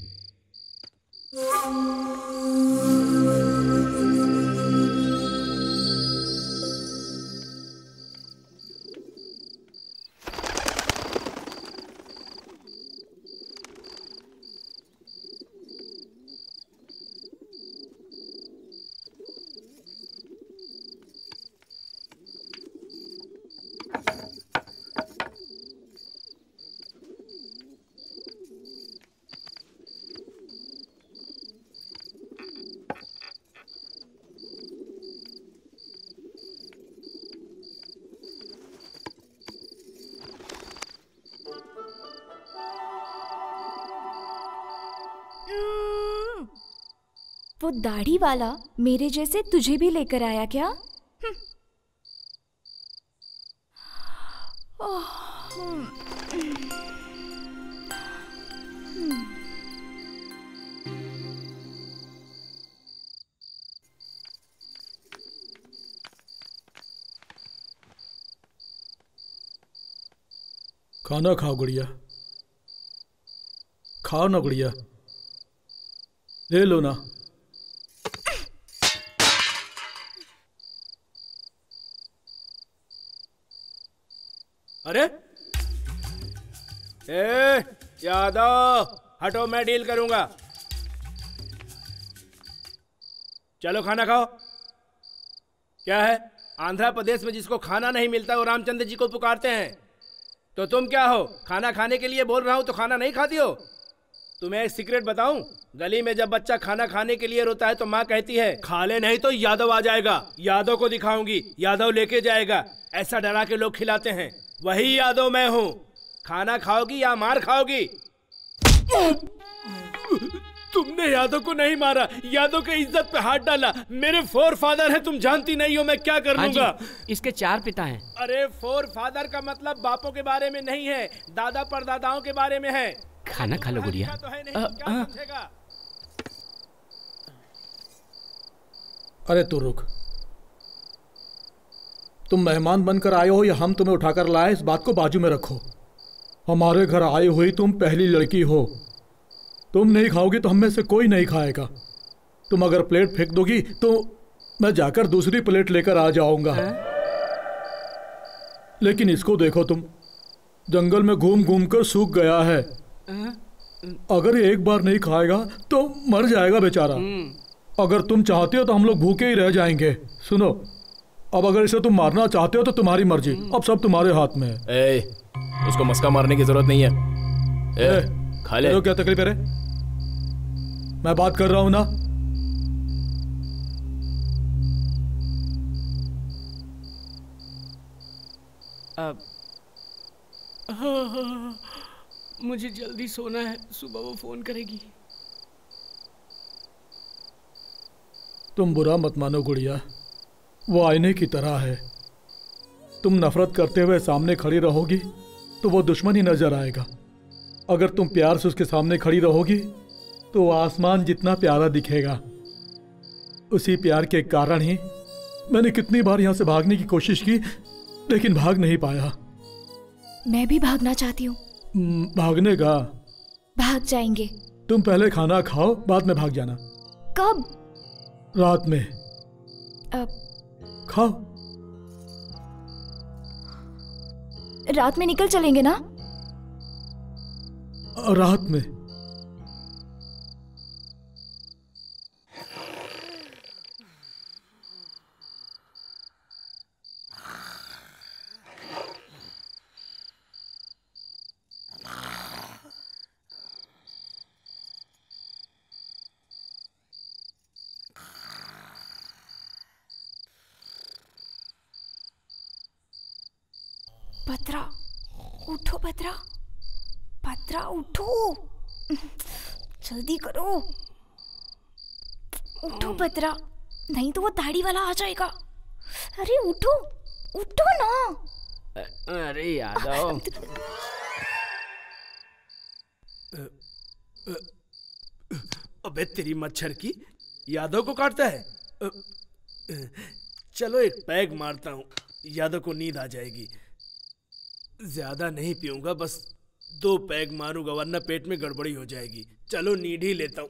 वो दाढ़ी वाला मेरे जैसे तुझे भी लेकर आया क्या? खाना खाओ गुड़िया, खाओ ना गुड़िया, ले लो ना। अरे ए यादव हटो, मैं डील करूंगा। चलो खाना खाओ। क्या है, आंध्र प्रदेश में जिसको खाना नहीं मिलता वो रामचंद्र जी को पुकारते हैं। तो तुम क्या हो, खाना खाने के लिए बोल रहा हूं तो खाना नहीं खाती हो? तुम्हें एक सीक्रेट बताऊं, गली में जब बच्चा खाना खाने के लिए रोता है तो माँ कहती है खा ले नहीं तो यादव आ जाएगा, यादव को दिखाऊंगी, यादव लेके जाएगा। ऐसा डरा के लोग खिलाते हैं, वही यादव मैं हूँ। खाना खाओगी या मार खाओगी? तुमने यादव को नहीं मारा, यादव के इज्जत पे हाथ डाला। मेरे फोर फादर है, तुम जानती नहीं हो मैं क्या कर लूंगा। इसके 4 पिता हैं। अरे फोर फादर का मतलब बापों के बारे में नहीं है, दादा परदादाओं के बारे में है। खाना खा लो गुड़िया। तो है नहीं, क्या समझेगा? अरे तू रुक, तुम मेहमान बनकर आए हो या हम तुम्हें उठाकर लाए, इस बात को बाजू में रखो। हमारे घर आई हुई तुम पहली लड़की हो। तुम नहीं खाओगी तो हम में से कोई नहीं खाएगा। तुम अगर प्लेट फेंक दोगी तो मैं जाकर दूसरी प्लेट लेकर आ जाऊंगा। लेकिन इसको देखो, तुम जंगल में घूम घूम कर सूख गया है। अगर ये एक बार नहीं खाएगा तो मर जाएगा बेचारा। अगर तुम चाहते हो तो हम लोग भूखे ही रह जाएंगे। सुनो, अब अगर इसे तुम मारना चाहते हो तो तुम्हारी मर्जी, अब सब तुम्हारे हाथ में है। उसको मस्का मारने की जरूरत नहीं है। खा ले। तो क्या तकलीफ है? मैं बात कर रहा हूं ना। अब मुझे जल्दी सोना है, सुबह वो फोन करेगी। तुम बुरा मत मानो गुड़िया, वो आईने की तरह है। तुम नफरत करते हुए सामने खड़ी रहोगी तो वो दुश्मन ही नजर आएगा। अगर तुम प्यार से उसके सामने खड़ी रहोगी तो आसमान जितना प्यारा दिखेगा। उसी प्यार के कारण ही मैंने कितनी बार यहां से भागने की कोशिश की, लेकिन भाग नहीं पाया। मैं भी भागना चाहती हूँ। भागने का? भाग जाएंगे। तुम पहले खाना खाओ, बाद में भाग जाना। कब? रात में। खाओ। रात में निकल चलेंगे ना? रात में। भद्रा, उठो भद्रा, भद्रा उठो, जल्दी करो, उठो भद्रा, नहीं तो वो दाढ़ी वाला आ जाएगा। अरे उठो, उठो ना। अरे यादव। अबे तेरी मच्छर की, यादव को काटता है। चलो एक पैग मारता हूँ, यादव को नींद आ जाएगी। ज्यादा नहीं पीऊंगा, बस 2 पैग मारूंगा वरना पेट में गड़बड़ी हो जाएगी। चलो नींद ही लेता हूँ।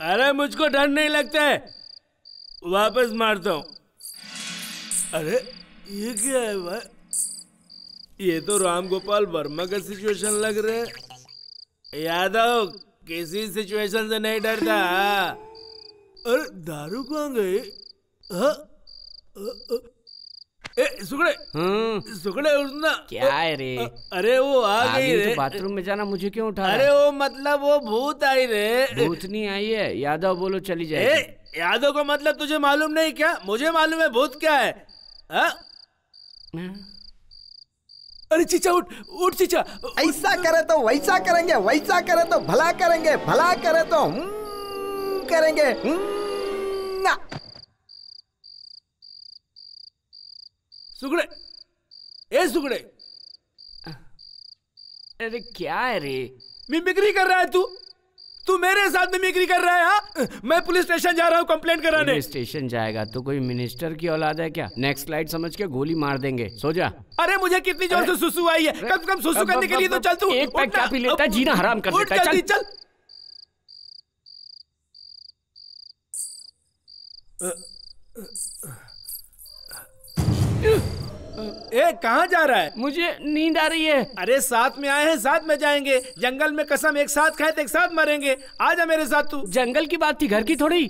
अरे मुझको डर नहीं लगता है, वापस मारता हूँ। अरे ये क्या है भाई? ये तो राम गोपाल वर्मा का सिचुएशन लग रहा है। यादव किसी सिचुएशन से नहीं डरता। अरे दारू कहाँ गई? सुगड़े, सुगड़े उठना। क्या है रे? अरे वो आ गई रे। तो बाथरूम में जाना, मुझे क्यों उठा? अरे वो मतलब वो भूत आई रे। भूत नहीं आई है, यादव बोलो चली जाए। यादव का मतलब तुझे मालूम नहीं क्या? मुझे मालूम है भूत क्या है। अरे चीचा उठ, उठ चीचा। ऐसा करे तो वैसा करेंगे, वैसा करे तो भला करेंगे, भला करे तो करेंगे। ना। सुगड़े, ए सुगड़े। अरे क्या है रे? मिमिक्री कर रहा है तू? तू मेरे साथ मिमिक्री कर रहा है? हाँ? मैं पुलिस स्टेशन जा रहा हूँ कंप्लेंट कराने। पुलिस स्टेशन जाएगा तो कोई मिनिस्टर की औलाद है क्या? नेक्स्ट लाइट समझ के गोली मार देंगे, सो जा। अरे मुझे कितनी जोर से सुसु आई है, कम से कम सुसु करने के लिए तो चल तू। एक पैक क्या पी लेता है, जीना हराम कर देता है। चल। ए, कहाँ जा रहा है? मुझे नींद आ रही है। अरे साथ में आए हैं, साथ में जाएंगे। जंगल में कसम एक साथ खाए तो एक साथ मरेंगे। आजा मेरे साथ तू। जंगल की बात थी, घर की थोड़ी।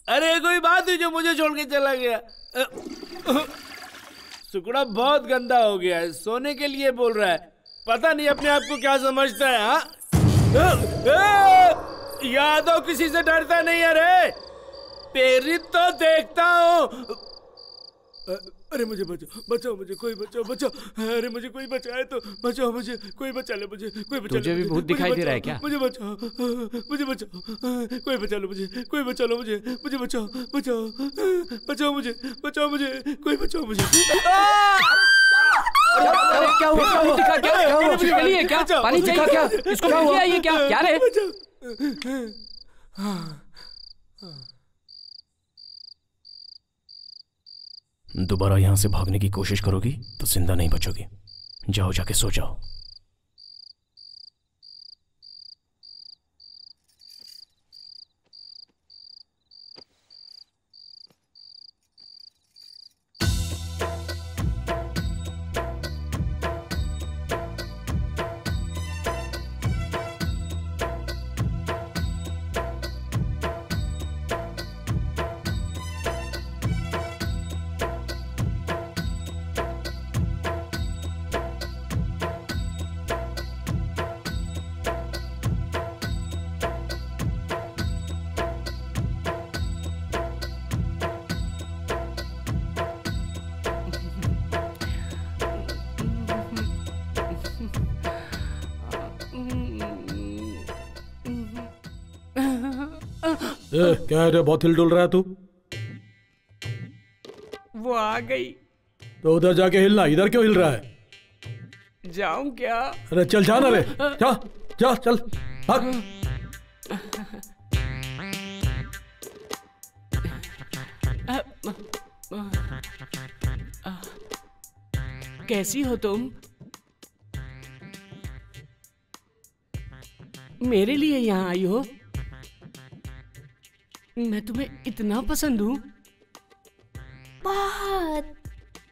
अरे कोई बात हुई जो मुझे छोड़ के चला गया। सुकड़ा बहुत गंदा हो गया है, सोने के लिए बोल रहा है। पता नहीं अपने आप को क्या समझता है। हाँ यादव किसी से डरता नहीं है रे। प्रेरित तो देखता हूँ। अरे मुझे बचाओ, बचाओ मुझे, कोई बचाओ, बचाओ। अरे मुझे कोई बचाए तो बचाओ, मुझे कोई बचा ले, मुझे कोई बचा ले। तुझे भी भूत दिखाई दे रहा है क्या? मुझे बचाओ, मुझे बचाओ, कोई बचा लो मुझे, कोई बचा लो मुझे, मुझे बचाओ, बचाओ, बचाओ मुझे, बचाओ मुझे, कोई बचाओ मुझे। अरे क्या हुआ? क्या हुआ? दिखा क्या? क्या हुआ? जली है क्या? पानी चाहिए क्या? इसको क्या हुआ? ये क्या? क्या रे? दोबारा यहां से भागने की कोशिश करोगी तो जिंदा नहीं बचोगी। जाओ, जाके सो जाओ। क्या है रे, बहुत हिल डुल रहा है तू? वो आ गई। तो उधर जाके हिलना, इधर क्यों हिल रहा है? जाऊं क्या? अरे चल जाना रे, जा जा चल भाग। कैसी हो तुम? मेरे लिए यहाँ आई हो? मैं तुम्हें इतना पसंद हूँ? बहुत।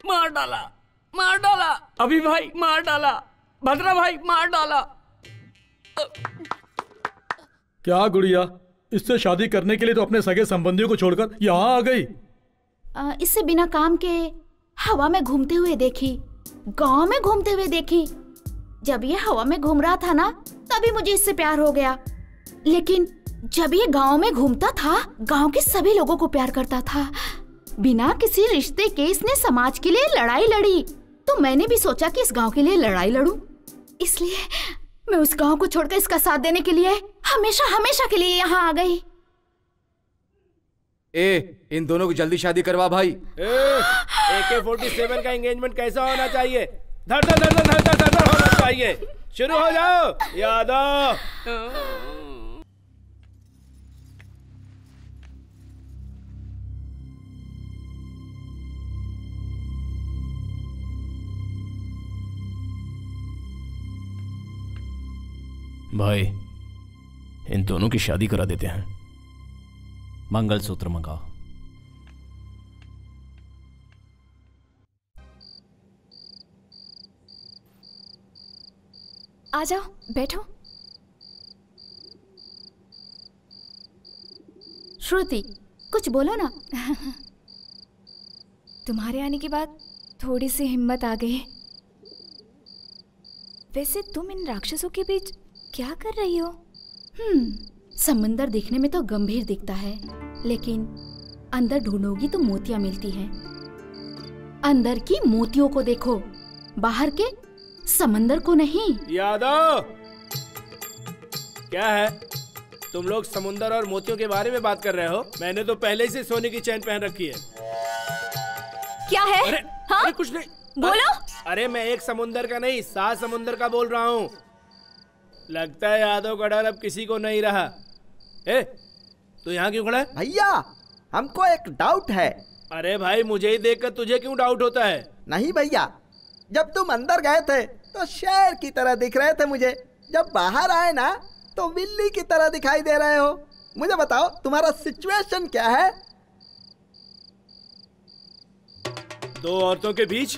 मार डाला, मार डाला, अभी भाई मार डाला, भद्रा भाई मार डाला। क्या गुड़िया, इससे शादी करने के लिए तो अपने सगे संबंधियों को छोड़कर यहाँ आ गई? इससे बिना काम के हवा में घूमते हुए देखी, गांव में घूमते हुए देखी। जब ये हवा में घूम रहा था ना, तभी मुझे इससे प्यार हो गया। लेकिन जब ये गांव में घूमता था, गांव के सभी लोगों को प्यार करता था। बिना किसी रिश्ते के इसने समाज के लिए लड़ाई लड़ी। तो मैंने भी सोचा कि इस गांव के लिए लड़ाई लड़ूं। इसलिए मैं उस गांव को छोड़कर इसका साथ देने के लिए हमेशा हमेशा के लिए यहाँ आ गई। इन दोनों की जल्दी शादी करवा भाई। AK-47 का एंगेजमेंट कैसा होना चाहिए? धड़ धड़ धड़ धड़ धड़ धड़ होना चाहिए। शुरू हो जाओ यादव। भाई, इन दोनों की शादी करा देते हैं। मंगलसूत्र मंगाओ। आ जाओ, बैठो। श्रुति, कुछ बोलो ना। तुम्हारे आने के बाद थोड़ी सी हिम्मत आ गई। वैसे तुम इन राक्षसों के बीच क्या कर रही हो? समंदर देखने में तो गंभीर दिखता है, लेकिन अंदर ढूंढोगी तो मोतियां मिलती हैं। अंदर की मोतियों को देखो, बाहर के समंदर को नहीं। यादव, क्या है? तुम लोग समुंदर और मोतियों के बारे में बात कर रहे हो? मैंने तो पहले से सोने की चैन पहन रखी है। क्या है? अरे, हाँ? अरे कुछ नहीं। बोलो। अरे मैं एक समुंदर का नहीं, 7 समुंदर का बोल रहा हूँ। लगता है यादव का डर अब किसी को नहीं रहा। तू यहाँ क्यों खड़ा है? भैया, हमको एक डाउट है। अरे भाई, मुझे ही देखकर तुझे क्यों डाउट होता है? नहीं भैया, जब तुम अंदर गए थे तो शेर की तरह दिख रहे थे मुझे। जब बाहर आए ना तो बिल्ली की तरह दिखाई दे रहे हो। मुझे बताओ, तुम्हारा सिचुएशन क्या है? दो औरतों के बीच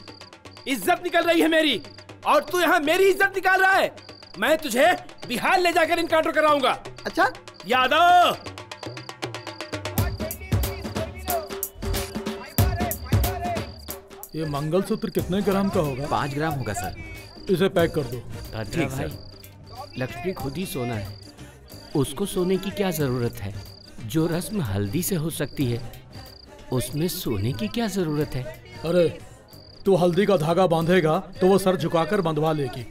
इज्जत निकल रही है मेरी, और तू यहाँ मेरी इज्जत निकाल रहा है। मैं तुझे बिहार ले जाकर इनकाउंटर कराऊंगा। अच्छा यादव, ये मंगलसूत्र कितने ग्राम का होगा? 5 ग्राम होगा सर। इसे पैक कर दो। ठीक भाई, लक्ष्मी खुद ही सोना है, उसको सोने की क्या जरूरत है? जो रस्म हल्दी से हो सकती है उसमें सोने की क्या जरूरत है? अरे तू हल्दी का धागा बांधेगा तो वो सर झुकाकर बंधवा लेगी,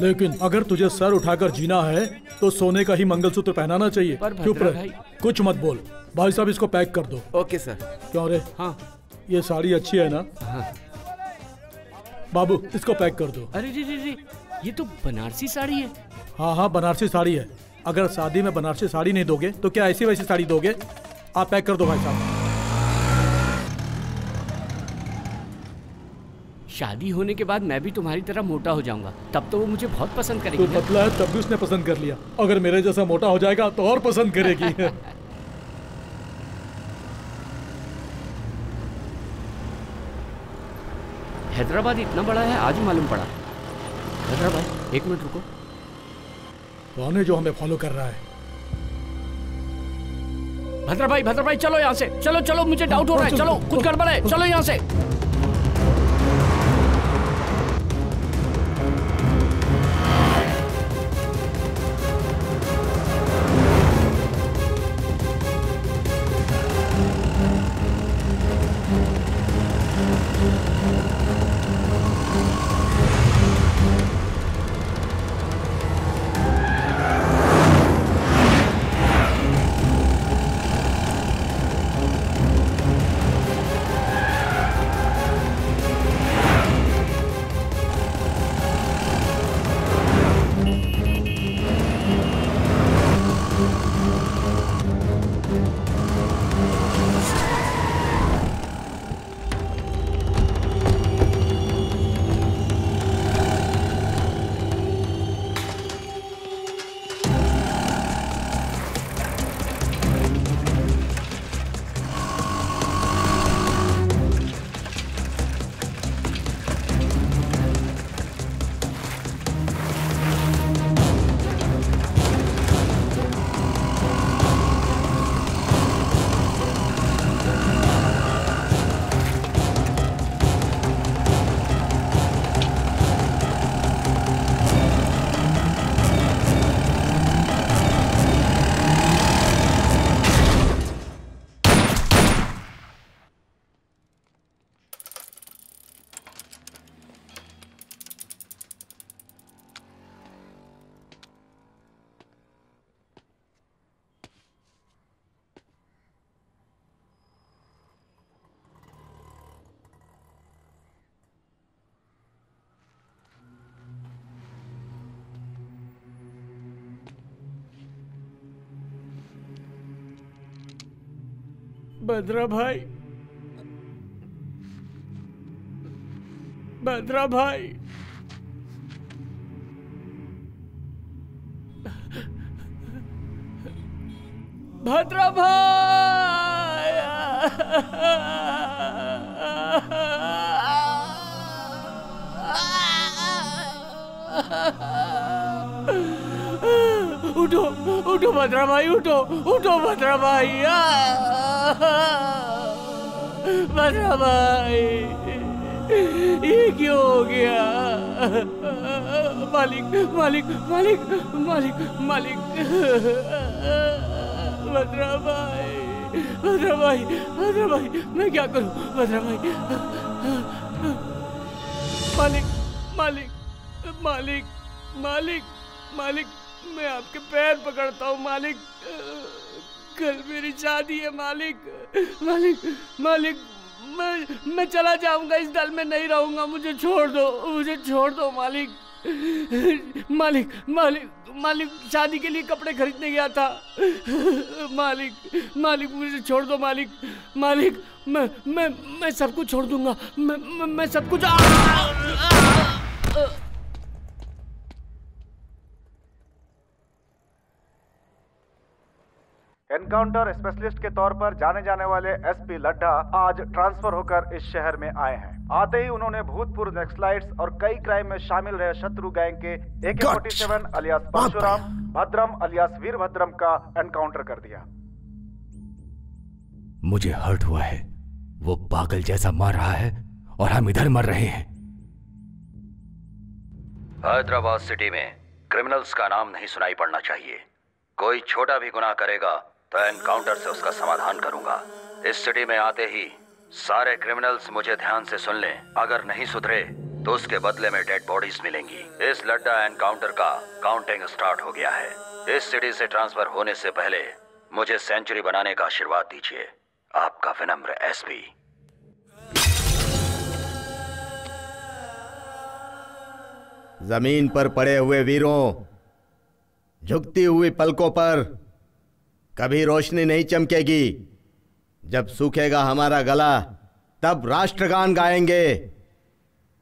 लेकिन अगर तुझे सर उठाकर जीना है तो सोने का ही मंगलसूत्र पहनाना चाहिए। चुप रह, कुछ मत बोल। भाई साहब इसको पैक कर दो। Okay sir. क्यों रे? हाँ ये साड़ी अच्छी है ना? हाँ। बाबू इसको पैक कर दो। अरे रे, ये तो बनारसी साड़ी है। हाँ हाँ बनारसी साड़ी है। अगर शादी में बनारसी साड़ी नहीं दोगे तो क्या ऐसी वैसी साड़ी दोगे? आप पैक कर दो भाई साहब। शादी होने के बाद मैं भी तुम्हारी तरह मोटा हो जाऊंगा, तब तो वो मुझे बहुत पसंद करेगी। तू पतला है तब भी उसने पसंद कर लिया, अगर मेरे जैसा मोटा हो जाएगा तो और पसंद करेगी। हैदराबाद इतना बड़ा है आज मालूम पड़ा। हैदराबाद, एक मिनट रुको। कौन है जो हमें फॉलो कर रहा है? भद्रा भाई चलो यहाँ से, चलो मुझे डाउट हो रहा है, चलो कुछ गड़बड़ है, चलो यहाँ से। भद्रा भाई, भद्रा भाई, भद्रा भाई, उठो उठो भद्रा भाई, उठो उठो भद्रा भाई, भद्रा भाई, ये क्यों हो गया? मालिक मालिक मालिक मालिक मालिक, भद्रा भाई, भद्रा भाई, भद्रा भाई, मैं क्या करूं? भद्रा भाई, मालिक मालिक मालिक मालिक मालिक, मैं आपके पैर पकड़ता हूँ मालिक, कल मेरी शादी है मालिक, मालिक मालिक, मैं चला जाऊंगा, इस दल में नहीं रहूंगा, मुझे छोड़ दो, मुझे छोड़ दो मालिक, मालिक मालिक मालिक, शादी के लिए कपड़े खरीदने गया था मालिक, मालिक मुझे छोड़ दो मालिक, मालिक मैं सब कुछ छोड़ दूंगा, मैं सब कुछ एनकाउंटर स्पेशलिस्ट के तौर पर जाने जाने वाले एसपी लड्ढा आज ट्रांसफर होकर इस शहर में आए हैं। आते ही उन्होंने भूतपूर्व नक्सलाइट्स और कई क्राइम में शामिल रहे शत्रु गैंग के AK-47 अलियास परशुराम, भद्रम अलियास वीरभद्रम का एनकाउंटर कर दिया। मुझे हर्ट हुआ है। वो पागल जैसा मार रहा है और हम इधर मर रहे हैं। हैदराबाद सिटी में क्रिमिनल्स का नाम नहीं सुनाई पड़ना चाहिए। कोई छोटा भी गुनाह करेगा तो एनकाउंटर से उसका समाधान करूंगा। इस सिटी में आते ही सारे क्रिमिनल्स मुझे ध्यान से सुन लें। अगर नहीं सुधरे तो उसके बदले में डेड बॉडीज मिलेंगी। इस लड्डा एनकाउंटर का काउंटिंग स्टार्ट हो गया है। इस सिटी से ट्रांसफर होने से पहले मुझे सेंचुरी बनाने का आशीर्वाद दीजिए। आपका विनम्र एसपी। जमीन पर पड़े हुए वीरों, झुकती हुई पलकों पर कभी रोशनी नहीं चमकेगी। जब सूखेगा हमारा गला तब राष्ट्रगान गाएंगे।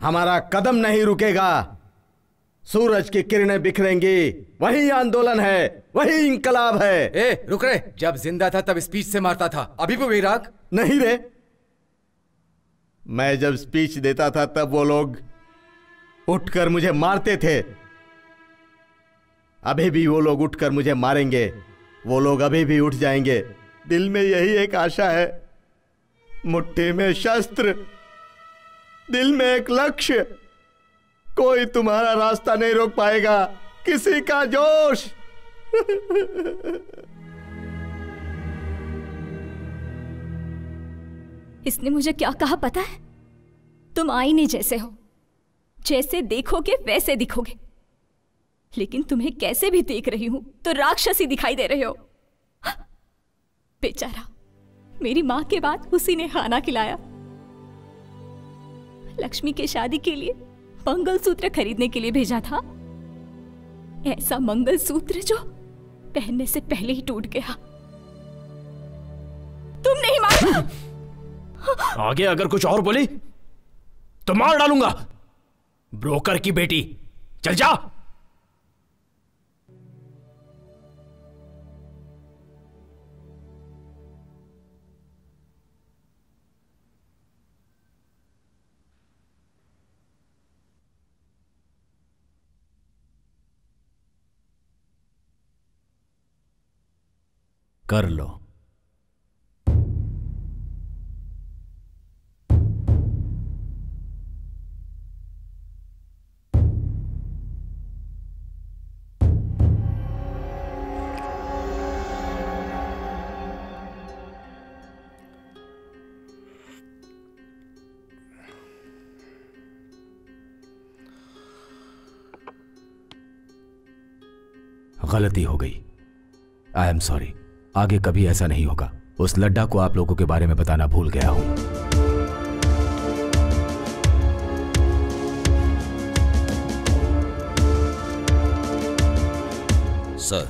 हमारा कदम नहीं रुकेगा। सूरज की किरणें बिखरेंगी। वही आंदोलन है, वही इंकलाब है। ए, रुक रे। जब जिंदा था तब स्पीच से मारता था, अभी भी वही राग? नहीं रे, मैं जब स्पीच देता था तब वो लोग उठकर मुझे मारते थे। अभी भी वो लोग उठकर मुझे मारेंगे। वो लोग अभी भी उठ जाएंगे। दिल में यही एक आशा है, मुट्ठी में शस्त्र, दिल में एक लक्ष्य। कोई तुम्हारा रास्ता नहीं रोक पाएगा, किसी का जोश। इसने मुझे क्या कहा पता है? तुम आईने जैसे हो, जैसे देखोगे वैसे दिखोगे। लेकिन तुम्हें कैसे भी देख रही हूं तो राक्षसी दिखाई दे रहे हो। बेचारा, मेरी मां के बाद उसी ने खाना खिलाया। लक्ष्मी के शादी के लिए मंगलसूत्र खरीदने के लिए भेजा था। ऐसा मंगलसूत्र जो पहनने से पहले ही टूट गया। तुम नहीं मार। आगे अगर कुछ और बोली तो मार डालूंगा। ब्रोकर की बेटी, चल जा। कर लो। गलती हो गई। I am sorry. आगे कभी ऐसा नहीं होगा। उस लड्डा को आप लोगों के बारे में बताना भूल गया हूं। सर,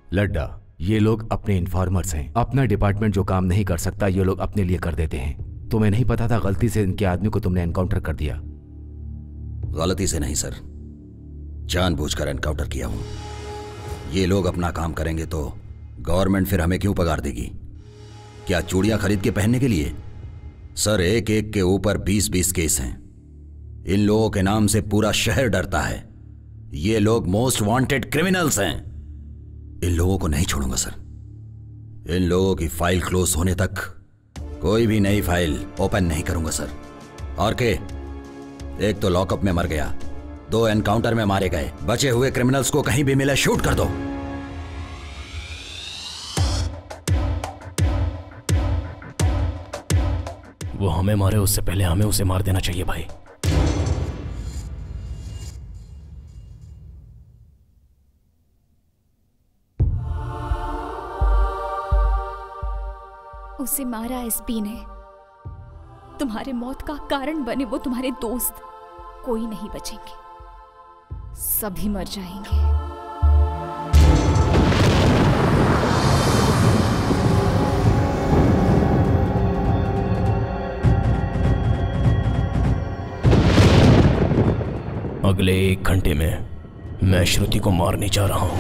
लड्डा, ये लोग अपने इन्फॉर्मर्स हैं। अपना डिपार्टमेंट जो काम नहीं कर सकता ये लोग अपने लिए कर देते हैं। तुम्हें नहीं पता था गलती से इनके आदमी को तुमने एनकाउंटर कर दिया? गलती से नहीं सर, जानबूझकर एनकाउंटर किया हूं। ये लोग अपना काम करेंगे तो गवर्नमेंट फिर हमें क्यों पगार देगी? क्या चूड़ियां खरीद के पहनने के लिए? सर, एक एक के ऊपर 20-20 केस हैं। इन लोगों के नाम से पूरा शहर डरता है। ये लोग मोस्ट वांटेड क्रिमिनल्स हैं। इन लोगों को नहीं छोड़ूंगा सर। इन लोगों की फाइल क्लोज होने तक कोई भी नई फाइल ओपन नहीं करूंगा सर। और के एक तो लॉकअप में मर गया, 2 एनकाउंटर में मारे गए। बचे हुए क्रिमिनल्स को कहीं भी मिले शूट कर दो। वो हमें मारे उससे पहले हमें उसे मार देना चाहिए भाई। उसे मारा एसपी ने। तुम्हारे मौत का कारण बने वो तुम्हारे दोस्त। कोई नहीं बचेंगे, सभी मर जाएंगे। अगले 1 घंटे में मैं श्रुति को मारने जा रहा हूं।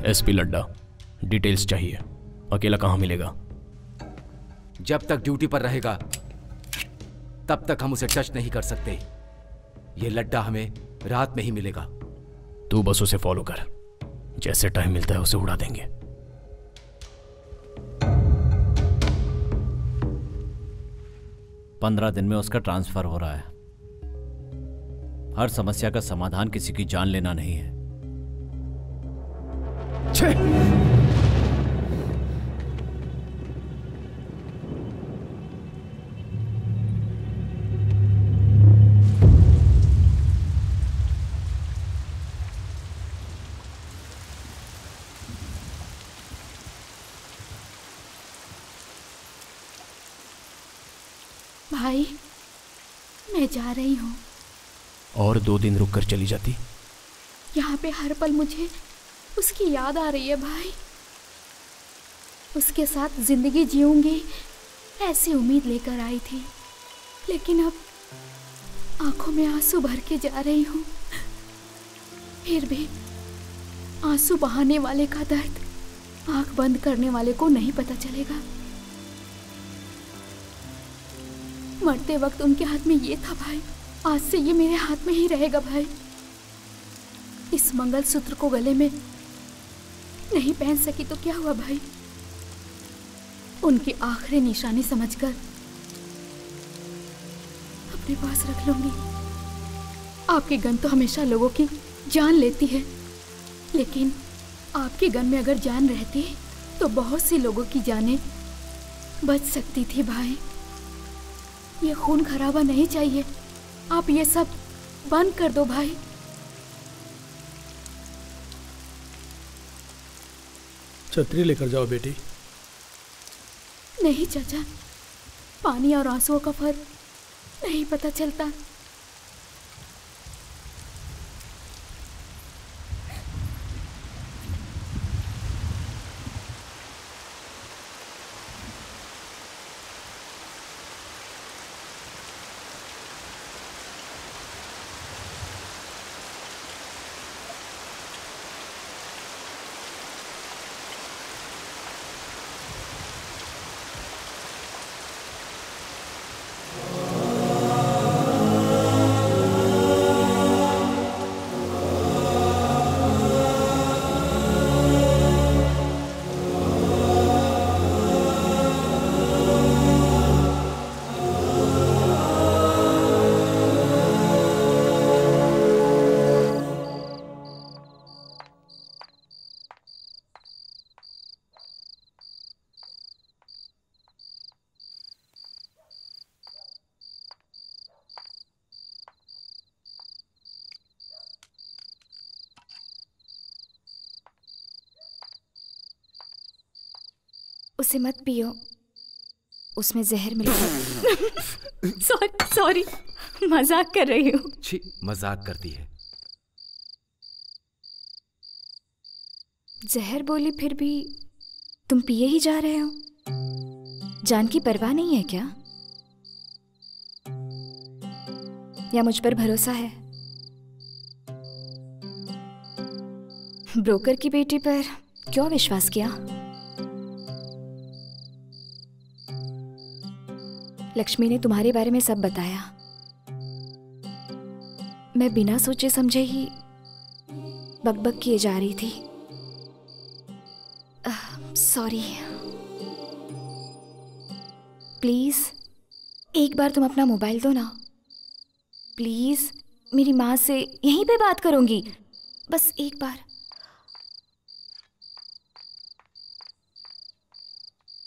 एसपी लड्डा, डिटेल्स चाहिए। अकेला कहाँ मिलेगा? जब तक ड्यूटी पर रहेगा तब तक हम उसे टच नहीं कर सकते। ये लड्डा हमें रात में ही मिलेगा। तू बस उसे फॉलो कर, जैसे टाइम मिलता है उसे उड़ा देंगे। 15 दिन में उसका ट्रांसफर हो रहा है। हर समस्या का समाधान किसी की जान लेना नहीं है। भाई, मैं जा रही हूँ। और 2 दिन रुक कर चली जाती। यहाँ पे हर पल मुझे उसकी याद आ रही है भाई। उसके साथ जिंदगी जीऊंगी ऐसी उम्मीद लेकर आई थी, लेकिन अब आंखों में आंसू भर के जा रही हूँ। फिर भी आंसू बहाने वाले का दर्द आंख बंद करने वाले को नहीं पता चलेगा। मरते वक्त उनके हाथ में ये था भाई, आज से ये मेरे हाथ में ही रहेगा भाई। इस मंगलसूत्र को गले में नहीं पहन सकी तो क्या हुआ भाई, उनकी आखिरी निशानी समझकर अपने पास रख लूंगी। आपकी गन तो हमेशा लोगों की जान लेती है, लेकिन आपकी गन में अगर जान रहती तो बहुत सी लोगों की जानें बच सकती थी भाई। ये खून खराबा नहीं चाहिए। आप ये सब बंद कर दो भाई। छतरी लेकर जाओ बेटी। नहीं चाचा, पानी और आंसुओं का फर्क नहीं पता चलता। उसे मत पियो, उसमें जहर मिला। सॉरी, मजाक कर रही हूँ। छी, मजाक करती है। जहर बोली फिर भी तुम पिए ही जा रहे हो। जान की परवाह नहीं है क्या? या मुझ पर भरोसा है? ब्रोकर की बेटी पर क्यों विश्वास किया? लक्ष्मी ने तुम्हारे बारे में सब बताया। मैं बिना सोचे समझे ही बकबक किए जा रही थी। सॉरी। प्लीज एक बार तुम अपना मोबाइल दो ना। प्लीज, मेरी माँ से यहीं पे बात करूंगी, बस एक बार।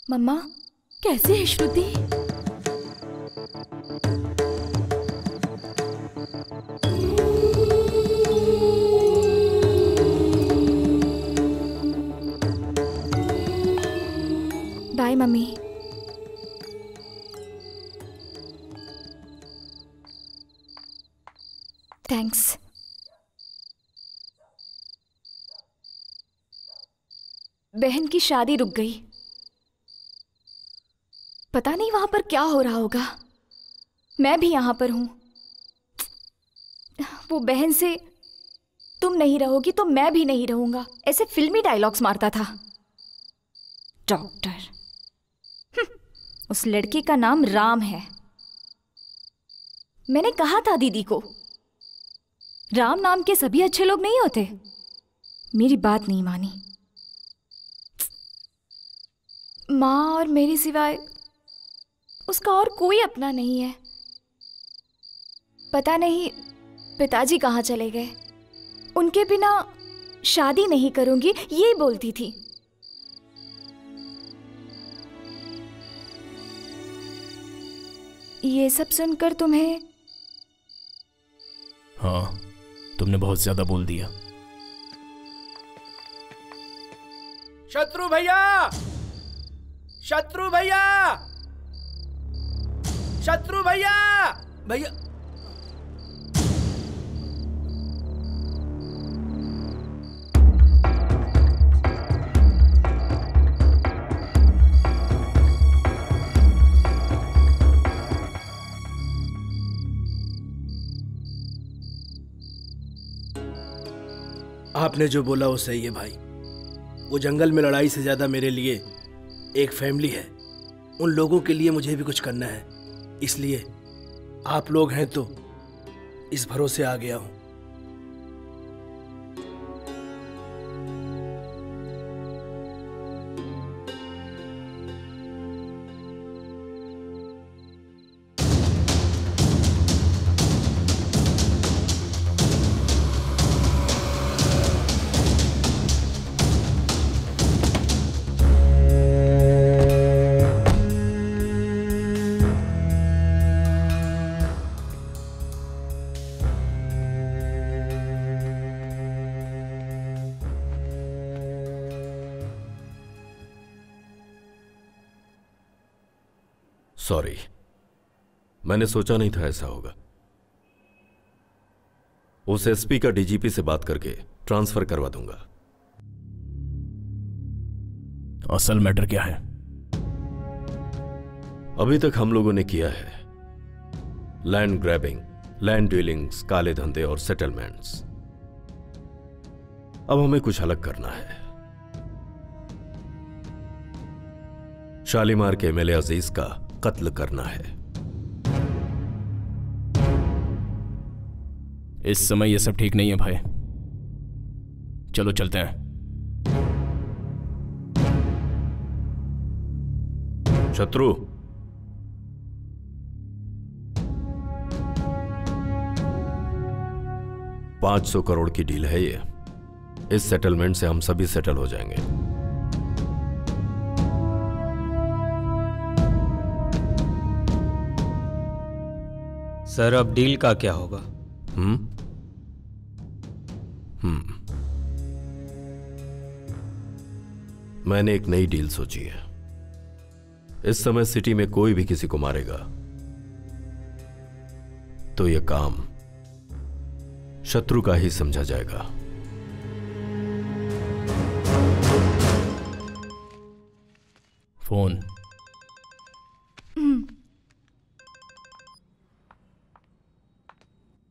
मम्मा कैसे है श्रुति? Bye mummy. थैंक्स। बहन की शादी रुक गई। पता नहीं वहां पर क्या हो रहा होगा। मैं भी यहां पर हूं। वो बहन से तुम नहीं रहोगी तो मैं भी नहीं रहूंगा, ऐसे फिल्मी डायलॉग्स मारता था। डॉक्टर, उस लड़के का नाम राम है। मैंने कहा था दीदी को, राम नाम के सभी अच्छे लोग नहीं होते। मेरी बात नहीं मानी। माँ और मेरे सिवाय उसका और कोई अपना नहीं है। पता नहीं पिताजी कहाँ चले गए। उनके बिना शादी नहीं करूंगी ये बोलती थी। ये सब सुनकर तुम्हें? हाँ, तुमने बहुत ज्यादा बोल दिया। शत्रु भैया, शत्रु भैया, शत्रु भैया, भैया। आपने जो बोला वो सही है भाई। वो जंगल में लड़ाई से ज्यादा मेरे लिए एक फैमिली है। उन लोगों के लिए मुझे भी कुछ करना है, इसलिए आप लोग हैं तो इस भरोसे आ गया हूं। सॉरी, मैंने सोचा नहीं था ऐसा होगा। उस एसपी का डीजीपी से बात करके ट्रांसफर करवा दूंगा। असल मैटर क्या है? अभी तक हम लोगों ने किया है लैंड ग्रैबिंग, लैंड डीलिंग्स, काले धंधे और सेटलमेंट्स। अब हमें कुछ अलग करना है। शालीमार के एमएलए अजीज का कत्ल करना है। इस समय ये सब ठीक नहीं है भाई। चलो चलते हैं। शत्रु, $500 करोड़ की डील है ये। इस सेटलमेंट से हम सभी सेटल हो जाएंगे। सर, अब डील का क्या होगा? मैंने एक नई डील सोची है। इस समय सिटी में कोई भी किसी को मारेगा तो यह काम शत्रु का ही समझा जाएगा। फोन।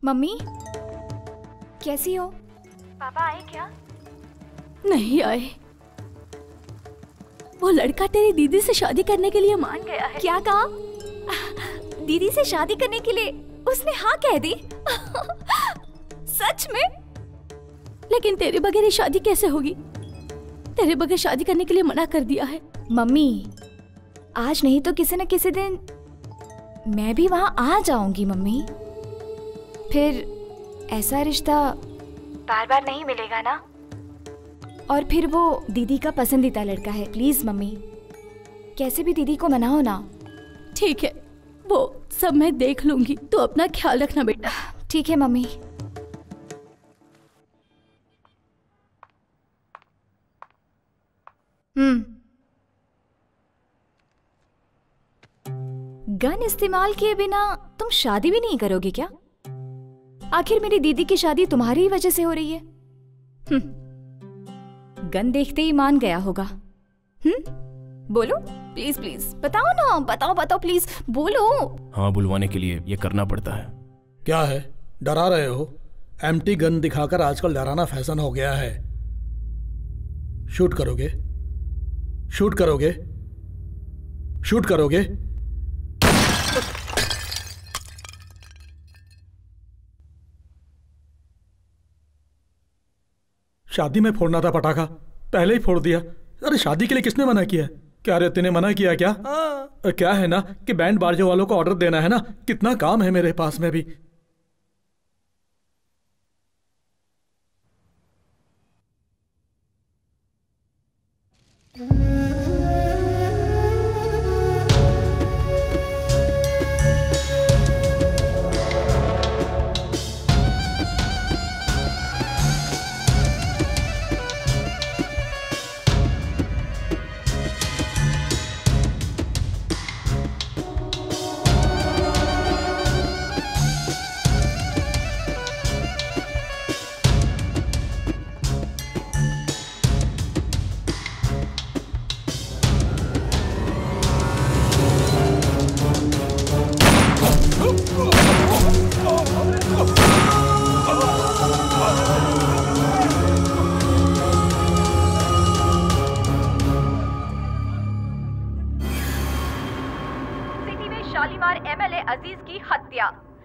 मम्मी, कैसी हो? पापा आए क्या? नहीं आए। वो लड़का तेरी दीदी से शादी करने के लिए मान गया है। क्या कहा? दीदी से शादी करने के लिए उसने हाँ कह दी? सच में? लेकिन तेरे बगैर ये शादी कैसे होगी? तेरे बगैर शादी करने के लिए मना कर दिया है। मम्मी, आज नहीं तो किसी न किसी दिन मैं भी वहां आ जाऊंगी मम्मी। फिर ऐसा रिश्ता बार बार नहीं मिलेगा ना। और फिर वो दीदी का पसंदीदा लड़का है। प्लीज मम्मी, कैसे भी दीदी को मनाओ ना। ठीक है, वो सब मैं देख लूंगी। तू अपना ख्याल रखना बेटा। ठीक है मम्मी। गन इस्तेमाल किए बिना तुम शादी भी नहीं करोगे क्या? आखिर मेरी दीदी की शादी तुम्हारी ही वजह से हो रही है। गन देखते ही मान गया होगा। बोलो प्लीज प्लीज, बताओ ना, बताओ बताओ प्लीज बोलो। हाँ, बुलवाने के लिए ये करना पड़ता है। क्या है, डरा रहे हो? एम्प्टी गन दिखाकर आजकल डराना फैशन हो गया है। शूट करोगे? शूट करोगे? शूट करोगे? शादी में फोड़ना था पटाखा, पहले ही फोड़ दिया। अरे शादी के लिए किसने मना किया? क्या रे, तूने मना किया क्या? क्या है ना कि बैंड बाजे वालों को ऑर्डर देना है ना, कितना काम है मेरे पास में भी।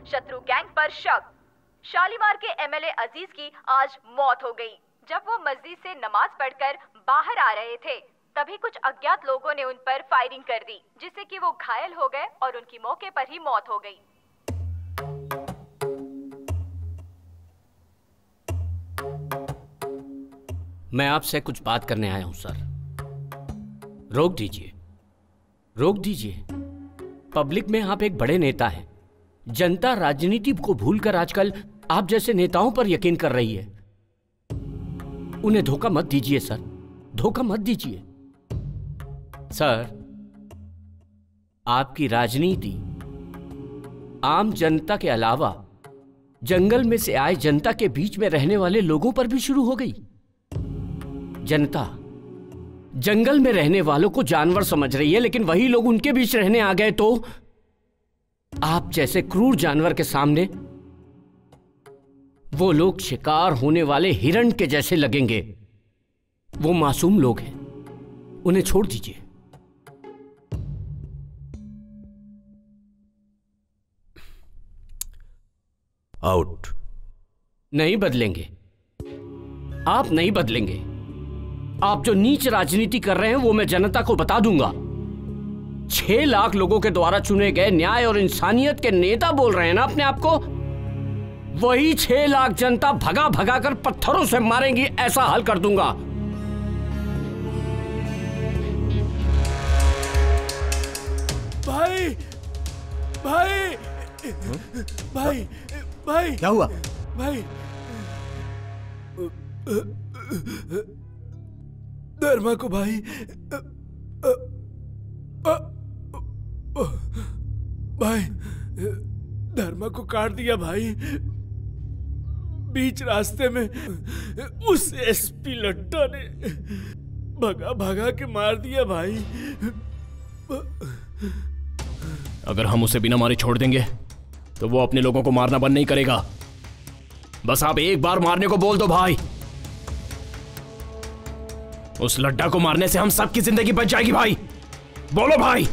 शत्रु गैंग पर शक। शालीमार के एमएलए अजीज की आज मौत हो गई। जब वो मस्जिद से नमाज पढ़कर बाहर आ रहे थे तभी कुछ अज्ञात लोगों ने उन पर फायरिंग कर दी, जिससे कि वो घायल हो गए और उनकी मौके पर ही मौत हो गई। मैं आपसे कुछ बात करने आया हूं सर। रोक दीजिए, रोक दीजिए। पब्लिक में आप एक बड़े नेता हैं। जनता राजनीति को भूलकर आजकल आप जैसे नेताओं पर यकीन कर रही है। उन्हें धोखा मत दीजिए सर, धोखा मत दीजिए। सर, आपकी राजनीति आम जनता के अलावा जंगल में से आए जनता के बीच में रहने वाले लोगों पर भी शुरू हो गई। जनता जंगल में रहने वालों को जानवर समझ रही है, लेकिन वही लोग उनके बीच रहने आ गए तो आप जैसे क्रूर जानवर के सामने वो लोग शिकार होने वाले हिरण के जैसे लगेंगे। वो मासूम लोग हैं, उन्हें छोड़ दीजिए। आउट। नहीं बदलेंगे, आप नहीं बदलेंगे। आप जो नीच राजनीति कर रहे हैं वो मैं जनता को बता दूंगा। 6 लाख लोगों के द्वारा चुने गए न्याय और इंसानियत के नेता बोल रहे हैं ना अपने आप को। वही 6 लाख जनता भगा भगा कर पत्थरों से मारेंगी, ऐसा हल कर दूंगा। भाई भाई भाई भाई, क्या हुआ? भाई धर्मा को भाई भाई धर्मा को काट दिया भाई। बीच रास्ते में उस एसपी लट्टा ने भगा भगा के मार दिया भाई। अगर हम उसे बिना मारे छोड़ देंगे तो वो अपने लोगों को मारना बंद नहीं करेगा। बस आप एक बार मारने को बोल दो भाई। उस लड्डा को मारने से हम सबकी जिंदगी बच जाएगी भाई। बोलो भाई।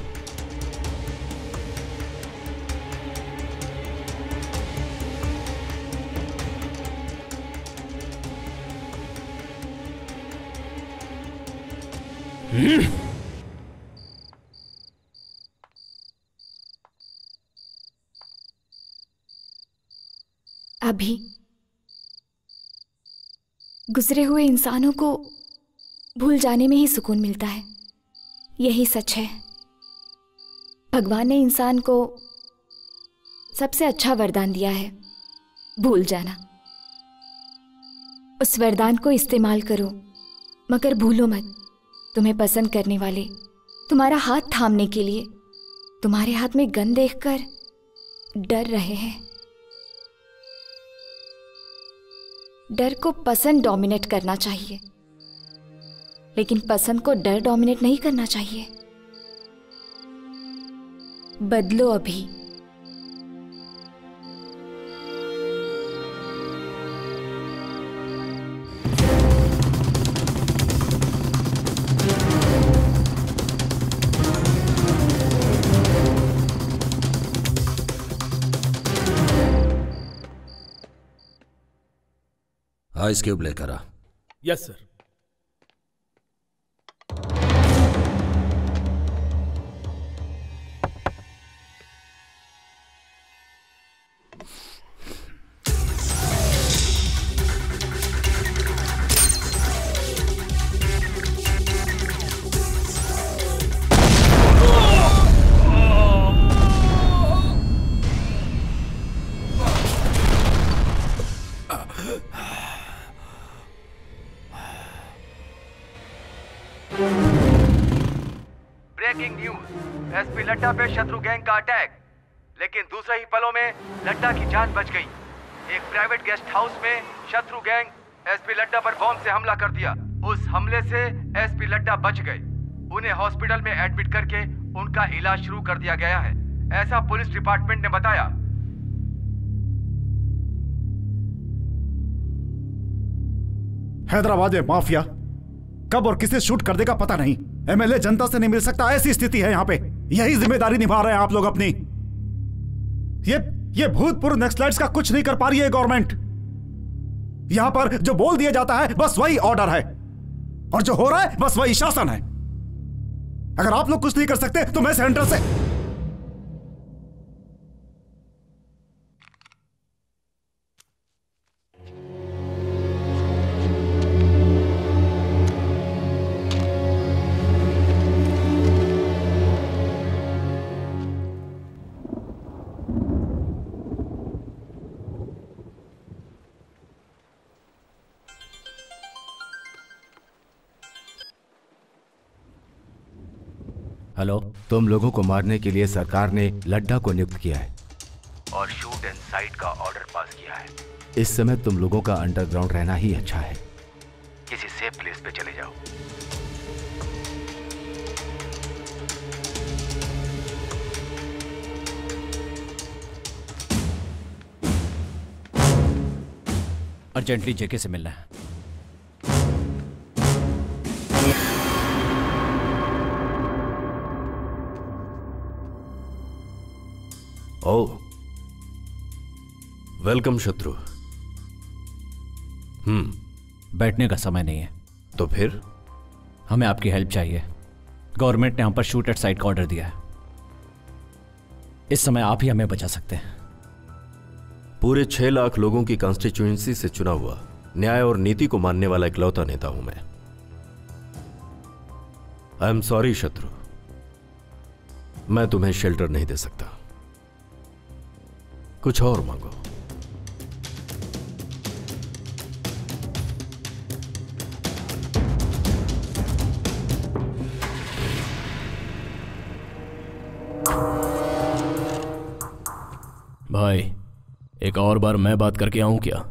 अभी गुजरे हुए इंसानों को भूल जाने में ही सुकून मिलता है। यही सच है। भगवान ने इंसान को सबसे अच्छा वरदान दिया है, भूल जाना। उस वरदान को इस्तेमाल करो, मगर भूलो मत तुम्हें पसंद करने वाले तुम्हारा हाथ थामने के लिए तुम्हारे हाथ में गन देखकर डर रहे हैं। डर को पसंद डोमिनेट करना चाहिए, लेकिन पसंद को डर डोमिनेट नहीं करना चाहिए। बदलो अभी। आइस क्यूब लेकर आ। Yes sir. Breaking news, SP Ladda पे शत्रु गैंग का अटैक, लेकिन दूसरे ही पलों में लड्डा की जान बच गई। एक प्राइवेट गेस्ट हाउस में शत्रु गैंग एसपी लड्डा पर बॉम्ब से हमला कर दिया। उस हमले से एसपी लड्डा बच गए। उन्हें हॉस्पिटल में एडमिट करके उनका इलाज शुरू कर दिया गया है, ऐसा पुलिस डिपार्टमेंट ने बताया। हैदराबाद में माफिया कब और किसे शूट कर देगा पता नहीं। एमएलए जनता से नहीं मिल सकता, ऐसी स्थिति है यहाँ पे। यही जिम्मेदारी निभा रहे हैं आप लोग अपनी। ये भूतपूर्व नक्सलाइट्स का कुछ नहीं कर पा रही है गवर्नमेंट। यहां पर जो बोल दिया जाता है बस वही ऑर्डर है, और जो हो रहा है बस वही शासन है। अगर आप लोग कुछ नहीं कर सकते तो मैं सेंटर से हेलो, तुम लोगों को मारने के लिए सरकार ने लड्डा को नियुक्त किया है और शूट एंड साइट का ऑर्डर पास किया है। इस समय तुम लोगों का अंडरग्राउंड रहना ही अच्छा है। किसी सेफ प्लेस पे चले जाओ। अर्जेंटली जेके से मिलना है। ओह, वेलकम शत्रु। बैठने का समय नहीं है। तो फिर हमें आपकी हेल्प चाहिए। गवर्नमेंट ने हम पर शूट एट साइट का ऑर्डर दिया है। इस समय आप ही हमें बचा सकते हैं। पूरे 6 लाख लोगों की कॉन्स्टिट्यूएंसी से चुना हुआ, न्याय और नीति को मानने वाला इकलौता नेता हूं मैं। आई एम सॉरी शत्रु, मैं तुम्हें शेल्टर नहीं दे सकता। कुछ और मांगो। भाई, एक और बार मैं बात करके आऊं क्या?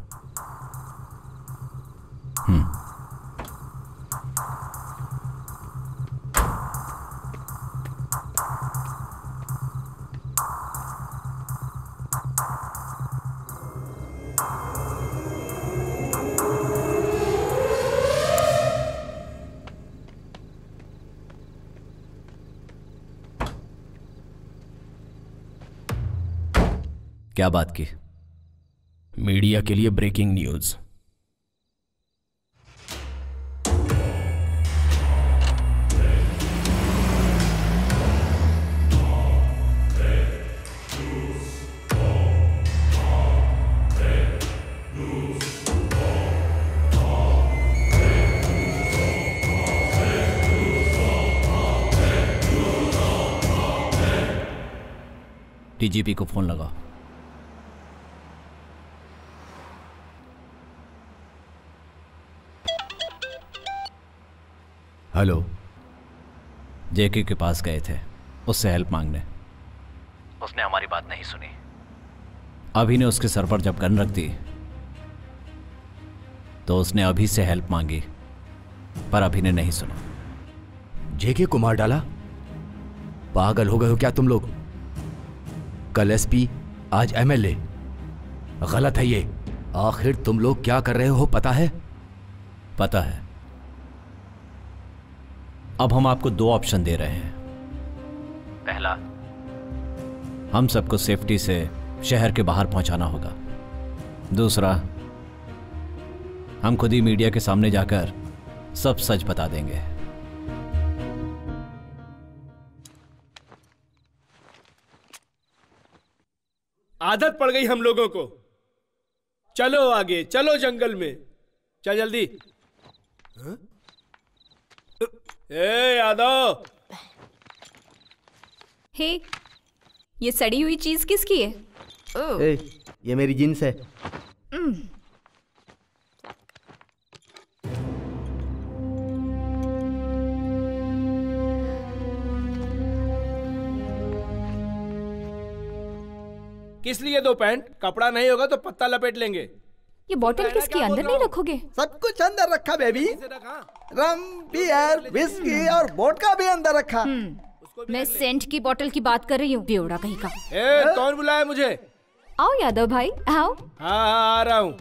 क्या बात की? मीडिया के लिए ब्रेकिंग न्यूज। डीजीपी को फोन लगाओ। हेलो, जेके के पास गए थे उससे हेल्प मांगने। उसने हमारी बात नहीं सुनी। अभी ने उसके सर पर जब गन रख दी तो उसने अभी से हेल्प मांगी, पर अभी ने नहीं सुना। जेके को मार डाला? पागल हो गए हो क्या तुम लोग? कल एसपी, आज एमएलए। गलत है ये। आखिर तुम लोग क्या कर रहे हो पता है? पता है। अब हम आपको 2 ऑप्शन दे रहे हैं। पहला, हम सबको सेफ्टी से शहर के बाहर पहुंचाना होगा। दूसरा, हम खुद ही मीडिया के सामने जाकर सब सच बता देंगे। आदत पड़ गई हम लोगों को। चलो आगे, चलो जंगल में, चल जल्दी। हाँ? ए यादव। हे, ये सड़ी हुई चीज किसकी है? ए, ये मेरी जींस है। किस लिए दो पैंट? कपड़ा नहीं होगा तो पत्ता लपेट लेंगे। ये बोतल किसकी? अंदर नहीं रखोगे? सब कुछ अंदर रखा बेबी। रम, बियर, विस्की और वोडका भी अंदर रखा। मैं सेंट की बोतल की बात कर रही हूँ, बेवड़ा कहीं का। ए, कौन बुलाया मुझे? आओ यादव भाई, आओ। हाँ, आ रहा हूँ।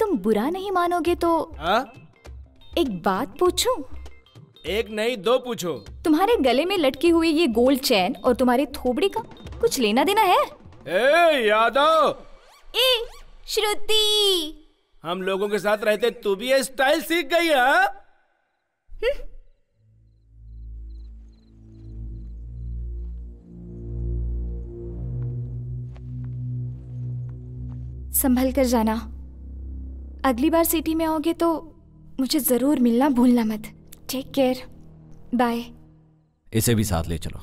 तुम बुरा नहीं मानोगे तो एक बात पूछूं? एक नहीं, दो पूछो। तुम्हारे गले में लटकी हुई ये गोल्ड चैन और तुम्हारे थोबड़ी का कुछ लेना देना है? ए यादव। ए श्रुति, हम लोगों के साथ रहते तू भी ये स्टाइल सीख गई है? संभल कर जाना। अगली बार सिटी में आओगे तो मुझे जरूर मिलना भूलना मत। Take care, bye. इसे भी साथ ले चलो।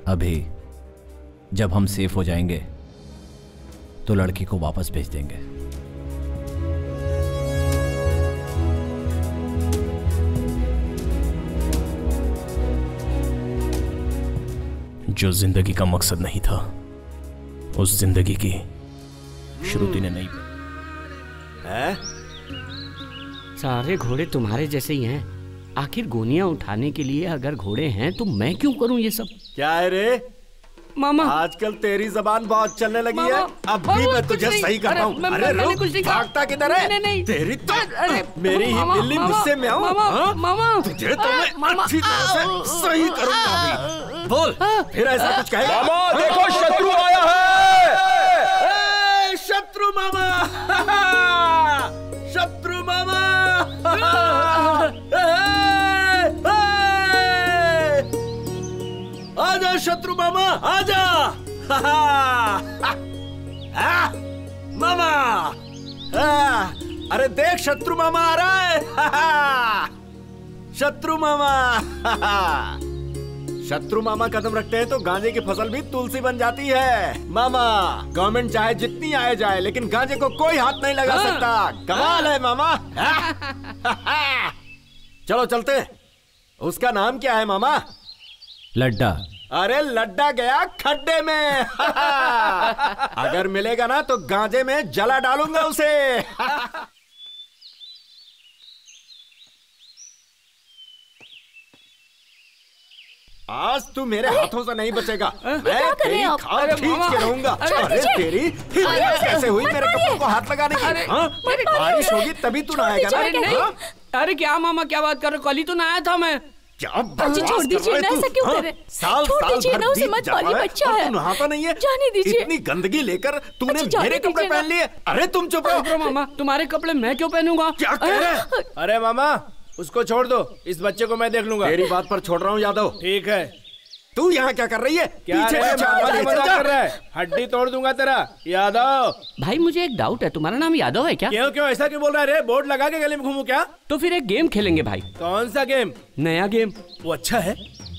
अभी जब हम सेफ हो जाएंगे तो लड़की को वापस भेज देंगे। जो जिंदगी का मकसद नहीं था, उस जिंदगी की श्रुति ने नहीं है? सारे घोड़े तुम्हारे जैसे ही हैं। आखिर गोनियां उठाने के लिए अगर घोड़े हैं तो मैं क्यों करूं ये सब? क्या है रे मामा? आजकल तेरी जबान बहुत चलने लगी है। अब भी मैं तुझे सही कर रहा हूँ। अरे रुक, भागता किधर है? तेरी तो मेरी ही बिल्ली मुझसे में आऊं? तुझे तो मैं अच्छी तरह से सही करूंगा अभी। बोल, फिर ऐसा कुछ कहेगा? मामा देखो, शत्रु आया है। शत्रु मामा, शत्रु मामा। आजा शत्रु मामा, आजा। मामा, अरे देख शत्रु मामा आ रहा है। शत्रु मामा। शत्रु मामा कदम रखते हैं तो गांजे की फसल भी तुलसी बन जाती है। मामा, गवर्नमेंट चाहे जितनी आए जाए लेकिन गांजे को कोई हाथ नहीं लगा सकता। कमाल है मामा। चलो चलते। उसका नाम क्या है मामा? लड्डा। अरे लड्डा गया खड्डे में। अगर मिलेगा ना तो गांजे में जला डालूंगा उसे। आज तू मेरे हाथों से नहीं बचेगा। मैं तेरी खाल खींच के रहूंगा। अरे तेरी हिम्मत कैसे हुई मेरे कपड़ों को हाथ लगाने की? बारिश होगी तभी तू नहाएगा ना? अरे क्या मामा, क्या बात कर रहे हो? कल ही तो नहाया था मैं। छोड़ दीजिए ना, ऐसा क्यों कर रहे? साल दीजिए ना, उसे मत पालिए, बच्चा है। तू नहाता नहीं है? जाने दीजिए। इतनी गंदगी लेकर तूने मेरे कपड़े पहन लिए। अरे तुम चुप रहो। मामा, तुम्हारे कपड़े मैं क्यों पहनूंगा? क्या कह रहे हैं? अरे मामा, उसको छोड़ दो, इस बच्चे को मैं देख लूंगा। तेरी बात पर छोड़ रहा हूँ यादव। ठीक है। तू यहाँ क्या कर रही है? क्या पीछे मजाक कर रहा है? हड्डी तोड़ दूंगा तेरा। यादव भाई, मुझे एक डाउट है, तुम्हारा नाम यादव है क्या? क्यों ऐसा क्यों बोल रहा है रे? बोर्ड लगा के गले में घूमू क्या? तो फिर एक गेम खेलेंगे भाई। कौन सा गेम? नया गेम। वो अच्छा है?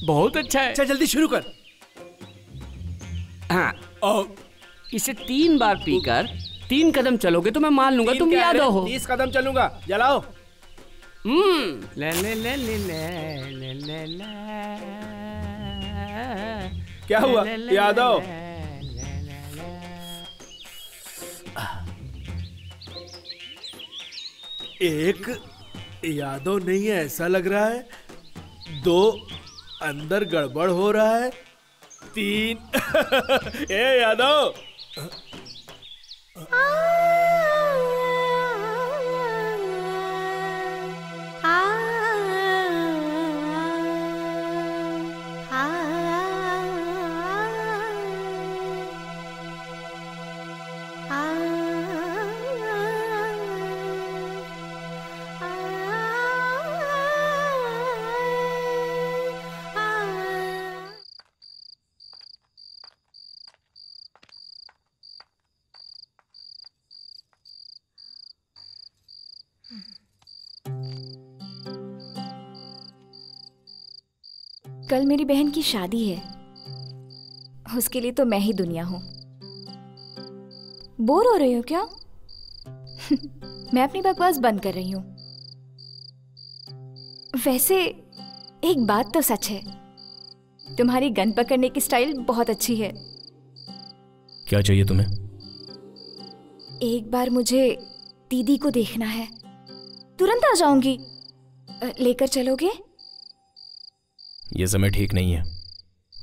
बहुत अच्छा है। अच्छा जल्दी शुरू कर। हाँ, इसे 3 बार पीकर 3 कदम चलोगे तो मैं मान लूंगा तुम यादव हो। 30 कदम चलूंगा। जलाओ। ले ले ले ले ले ले ले। क्या हुआ यादव? एक यादव नहीं है ऐसा लग रहा है, 2 अंदर गड़बड़ हो रहा है, 3 ए यादव कल मेरी बहन की शादी है, उसके लिए तो मैं ही दुनिया हूं। बोर हो रही हो क्या? मैं अपनी बकवास बंद कर रही हूं। वैसे एक बात तो सच है, तुम्हारी गन पकड़ने की स्टाइल बहुत अच्छी है। क्या चाहिए तुम्हें? एक बार मुझे दीदी को देखना है, तुरंत आ जाऊंगी। लेकर चलोगे? ये समय ठीक नहीं है,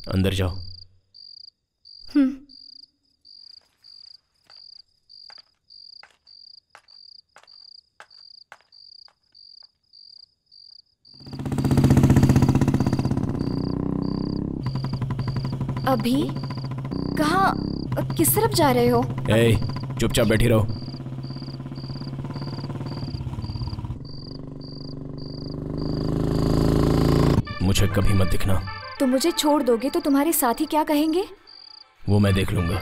अंदर जाओ। अभी कहाँ, किस तरफ जा रहे हो? ए, चुपचाप बैठी रहो। मुझे कभी मत दिखना। तुम मुझे छोड़ दोगे तो तुम्हारे साथी क्या कहेंगे? वो मैं देख लूंगा।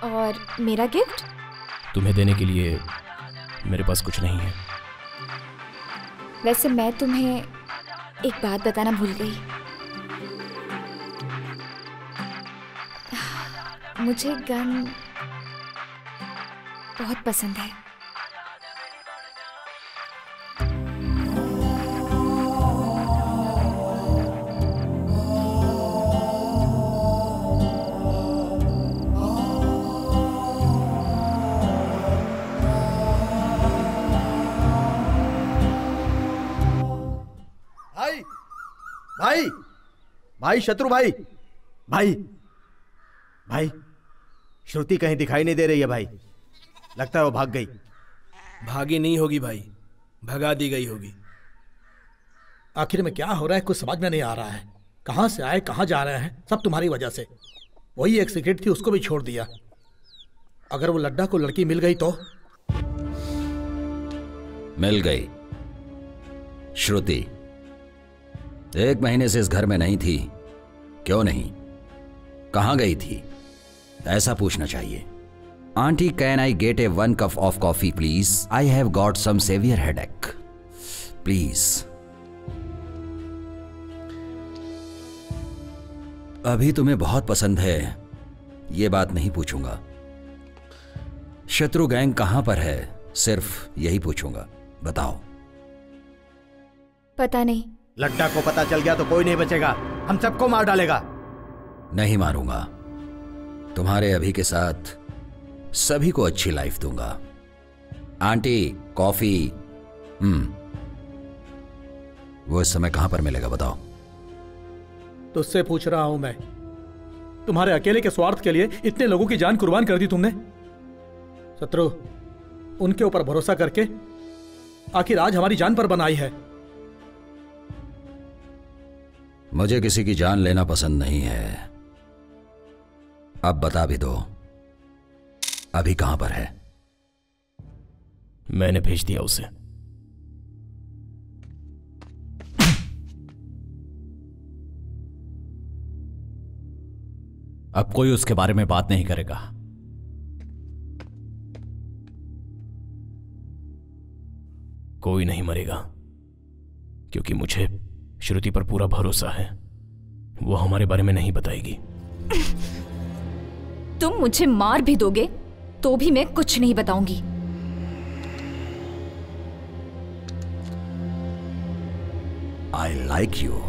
और मेरा गिफ्ट? तुम्हें देने के लिए मेरे पास कुछ नहीं है। वैसे मैं तुम्हें एक बात बताना भूल गई। मुझे गन बहुत पसंद है। भाई भाई भाई शत्रु भाई भाई भाई, श्रुति कहीं दिखाई नहीं दे रही है भाई। लगता है वो भाग गई। भागी नहीं होगी भाई, भगा दी गई होगी। आखिर में क्या हो रहा है कुछ समझ में नहीं आ रहा है। कहां से आए कहां जा रहे हैं, सब तुम्हारी वजह से। वही एक सिगरेट थी, उसको भी छोड़ दिया। अगर वो लड्डा को लड़की मिल गई तो? मिल गई। श्रुति 1 महीने से इस घर में नहीं थी। क्यों नहीं, कहां गई थी, ऐसा पूछना चाहिए। Aunty, can I get a 1 cup of coffee please? I have got some severe headache please. अभी तुम्हें बहुत पसंद है, ये बात नहीं पूछूंगा। शत्रु गैंग कहां पर है, सिर्फ यही पूछूंगा। बताओ। पता नहीं। लड्डा को पता चल गया तो कोई नहीं बचेगा, हम सबको मार डालेगा। नहीं मारूंगा, तुम्हारे अभी के साथ सभी को अच्छी लाइफ दूंगा। Aunty, coffee. वो इस समय कहां पर मिलेगा बताओ। तुझसे पूछ रहा हूं मैं, तुम्हारे अकेले के स्वार्थ के लिए इतने लोगों की जान कुर्बान कर दी तुमने। शत्रु, उनके ऊपर भरोसा करके आखिर आज हमारी जान पर बनाई है। मुझे किसी की जान लेना पसंद नहीं है। अब बता भी दो, अभी कहां पर है? मैंने भेज दिया उसे। अब कोई उसके बारे में बात नहीं करेगा। कोई नहीं मरेगा, क्योंकि मुझे श्रुति पर पूरा भरोसा है। वो हमारे बारे में नहीं बताएगी। तुम मुझे मार भी दोगे तो भी मैं कुछ नहीं बताऊंगी। I like you.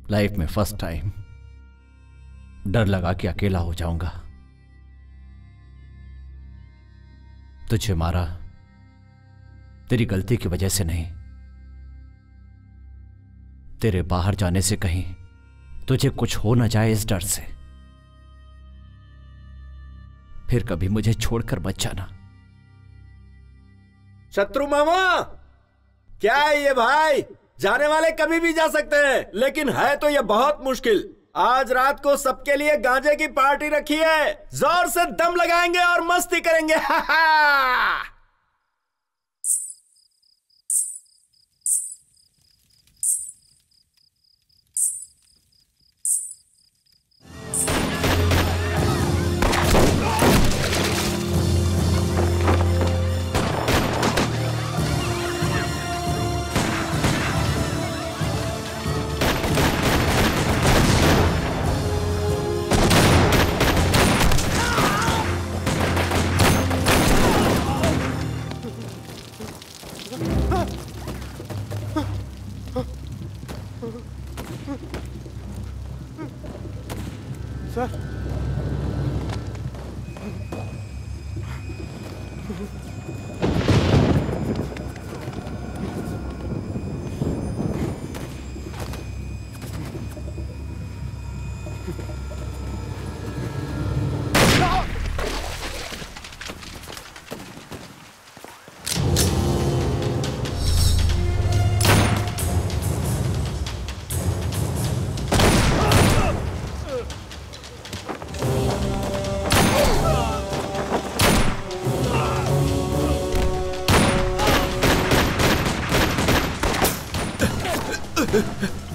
लाइफ में फर्स्ट टाइम डर लगा कि अकेला हो जाऊंगा। तुझे मारा तेरी गलती की वजह से नहीं, तेरे बाहर जाने से कहीं तुझे कुछ हो ना जाए इस डर से। फिर कभी मुझे छोड़कर मत जाना। शत्रु मामा, क्या है ये भाई? जाने वाले कभी भी जा सकते हैं, लेकिन है तो ये बहुत मुश्किल। आज रात को सबके लिए गांजे की पार्टी रखी है, जोर से दम लगाएंगे और मस्ती करेंगे। हा हा। सर,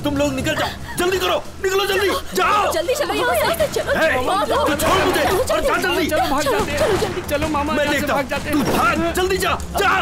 तुम लोग निकल जाओ, जल्दी करो, निकलो जल्दी, जाओ जल्दी चलो यहाँ से, चलो तू छोड़ मुझे और जा जल्दी। चलो भाग जाते हैं, जल्दी चलो मामा, मैं देखता हूँ, तू भाग, जल्दी जा जा।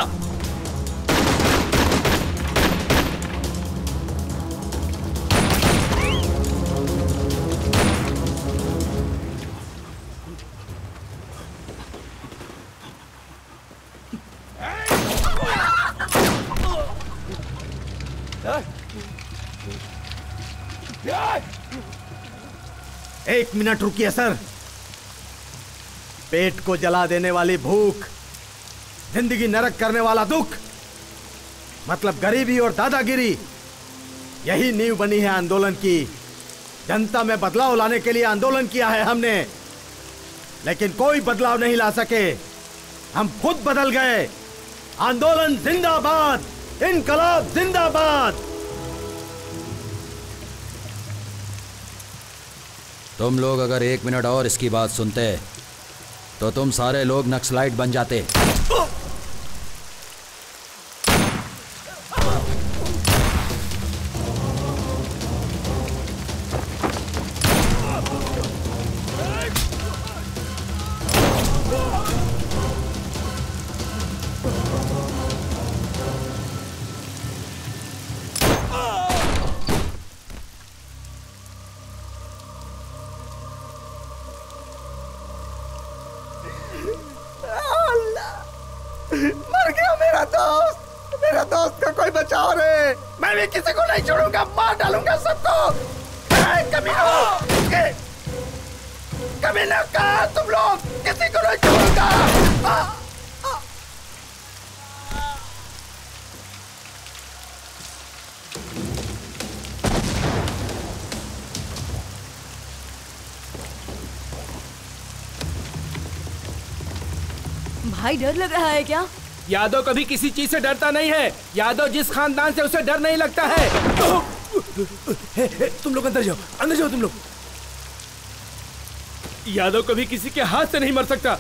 एक मिनट रुकिए सर। पेट को जला देने वाली भूख, जिंदगी नरक करने वाला दुख, मतलब गरीबी और दादागिरी, यही नींव बनी है आंदोलन की। जनता में बदलाव लाने के लिए आंदोलन किया है हमने, लेकिन कोई बदलाव नहीं ला सके। हम खुद बदल गए। आंदोलन जिंदाबाद, इनकलाब जिंदाबाद। तुम लोग अगर 1 मिनट और इसकी बात सुनते तो तुम सारे लोग नक्सलाइट बन जाते। मर गया मेरा दोस्त का कोई बचाओ रे। मैं भी किसी को नहीं छोड़ूंगा, मार डालूंगा सबको। कमीना कहा तुम लोग, किसी को नहीं छोड़ूंगा। भाई डर लग रहा है क्या? यादव कभी किसी चीज से डरता नहीं है। यादव जिस खानदान से उसे डर नहीं लगता है। तुम लोग अंदर जाओ तुम लोग। यादव कभी किसी के हाथ से नहीं मर सकता।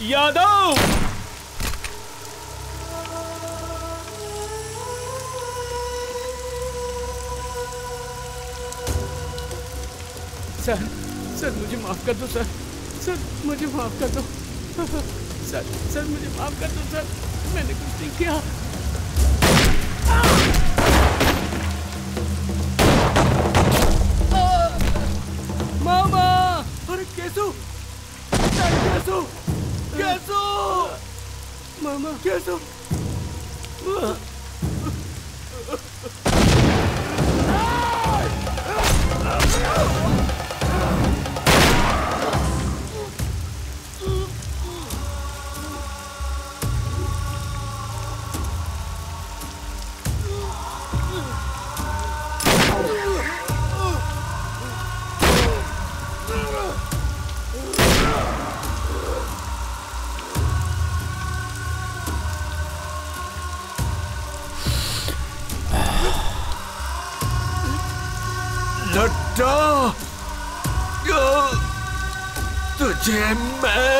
यादव सर मुझे माफ कर दो सर मुझे माफ कर दो सर मुझे माफ कर दो सर, मैंने कुछ नहीं किया। लड्डा, तुझे मैं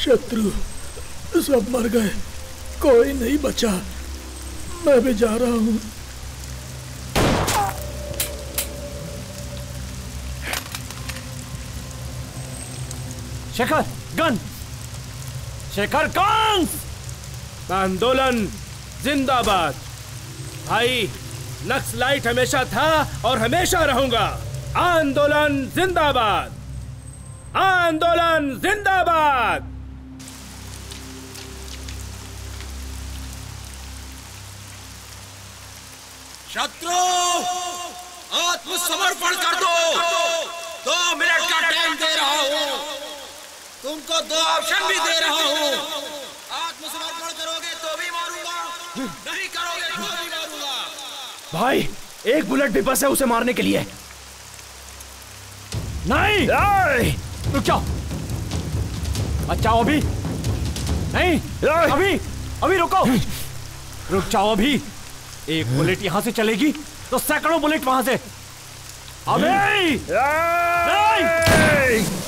शत्रु सब मर गए, कोई नहीं बचा। मैं भी जा रहा हूँ। Shekhar gun, Shekhar gun. आंदोलन जिंदाबाद। भाई नक्सलाइट हमेशा था और हमेशा रहूंगा। आंदोलन जिंदाबाद, आंदोलन जिंदाबाद। शत्रु आत्मसमर्पण कर दो। 2 मिनट का टाइम दे रहा हूँ, तुमको 2 ऑप्शन भी दे रहा हूँ। आत्मसमर्पण करोगे तो भी मारूंगा, नहीं करोगे तो भी मारूंगा। भाई एक बुलेट भी बस है उसे मारने के लिए। नहीं, रुक जाओ। अच्छा अभी नहीं, अभी रुको। रुक जाओ अभी। एक बुलेट यहां से चलेगी तो सैकड़ों बुलेट वहां से। अभी नहीं।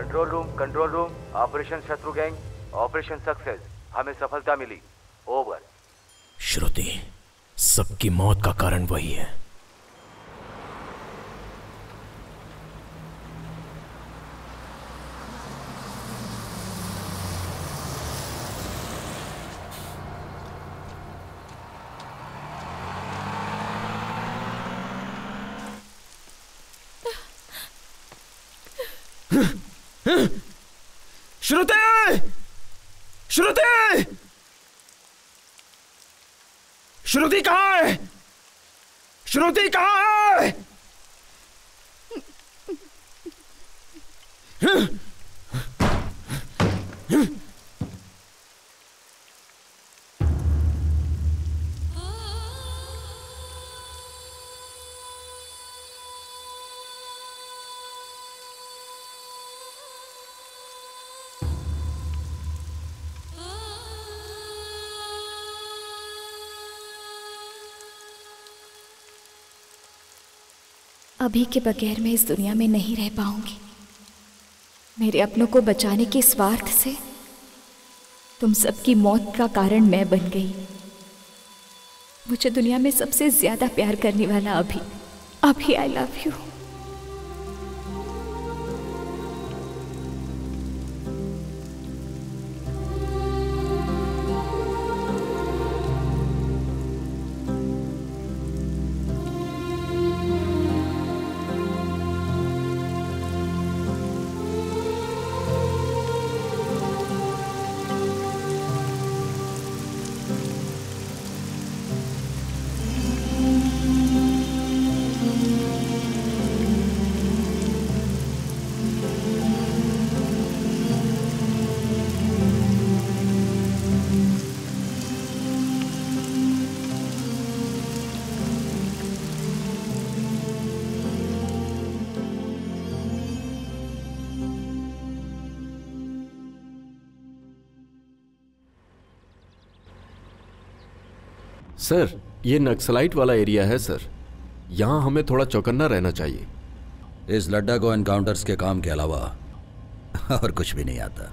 कंट्रोल रूम, ऑपरेशन शत्रु गैंग, ऑपरेशन सक्सेस, हमें सफलता मिली, ओवर। श्रुति, सबकी मौत का कारण वही है। श्रुति! श्रुति! श्रुति कहाँ है? श्रुति कहाँ है? अभी के बगैर मैं इस दुनिया में नहीं रह पाऊंगी। मेरे अपनों को बचाने के स्वार्थ से तुम सबकी मौत का कारण मैं बन गई। मुझे दुनिया में सबसे ज्यादा प्यार करने वाला अभी आई लव यू। सर, ये नक्सलाइट वाला एरिया है सर, यहाँ हमें थोड़ा चौकन्ना रहना चाहिए। इस लड्डा को एनकाउंटर्स के काम के अलावा और कुछ भी नहीं आता।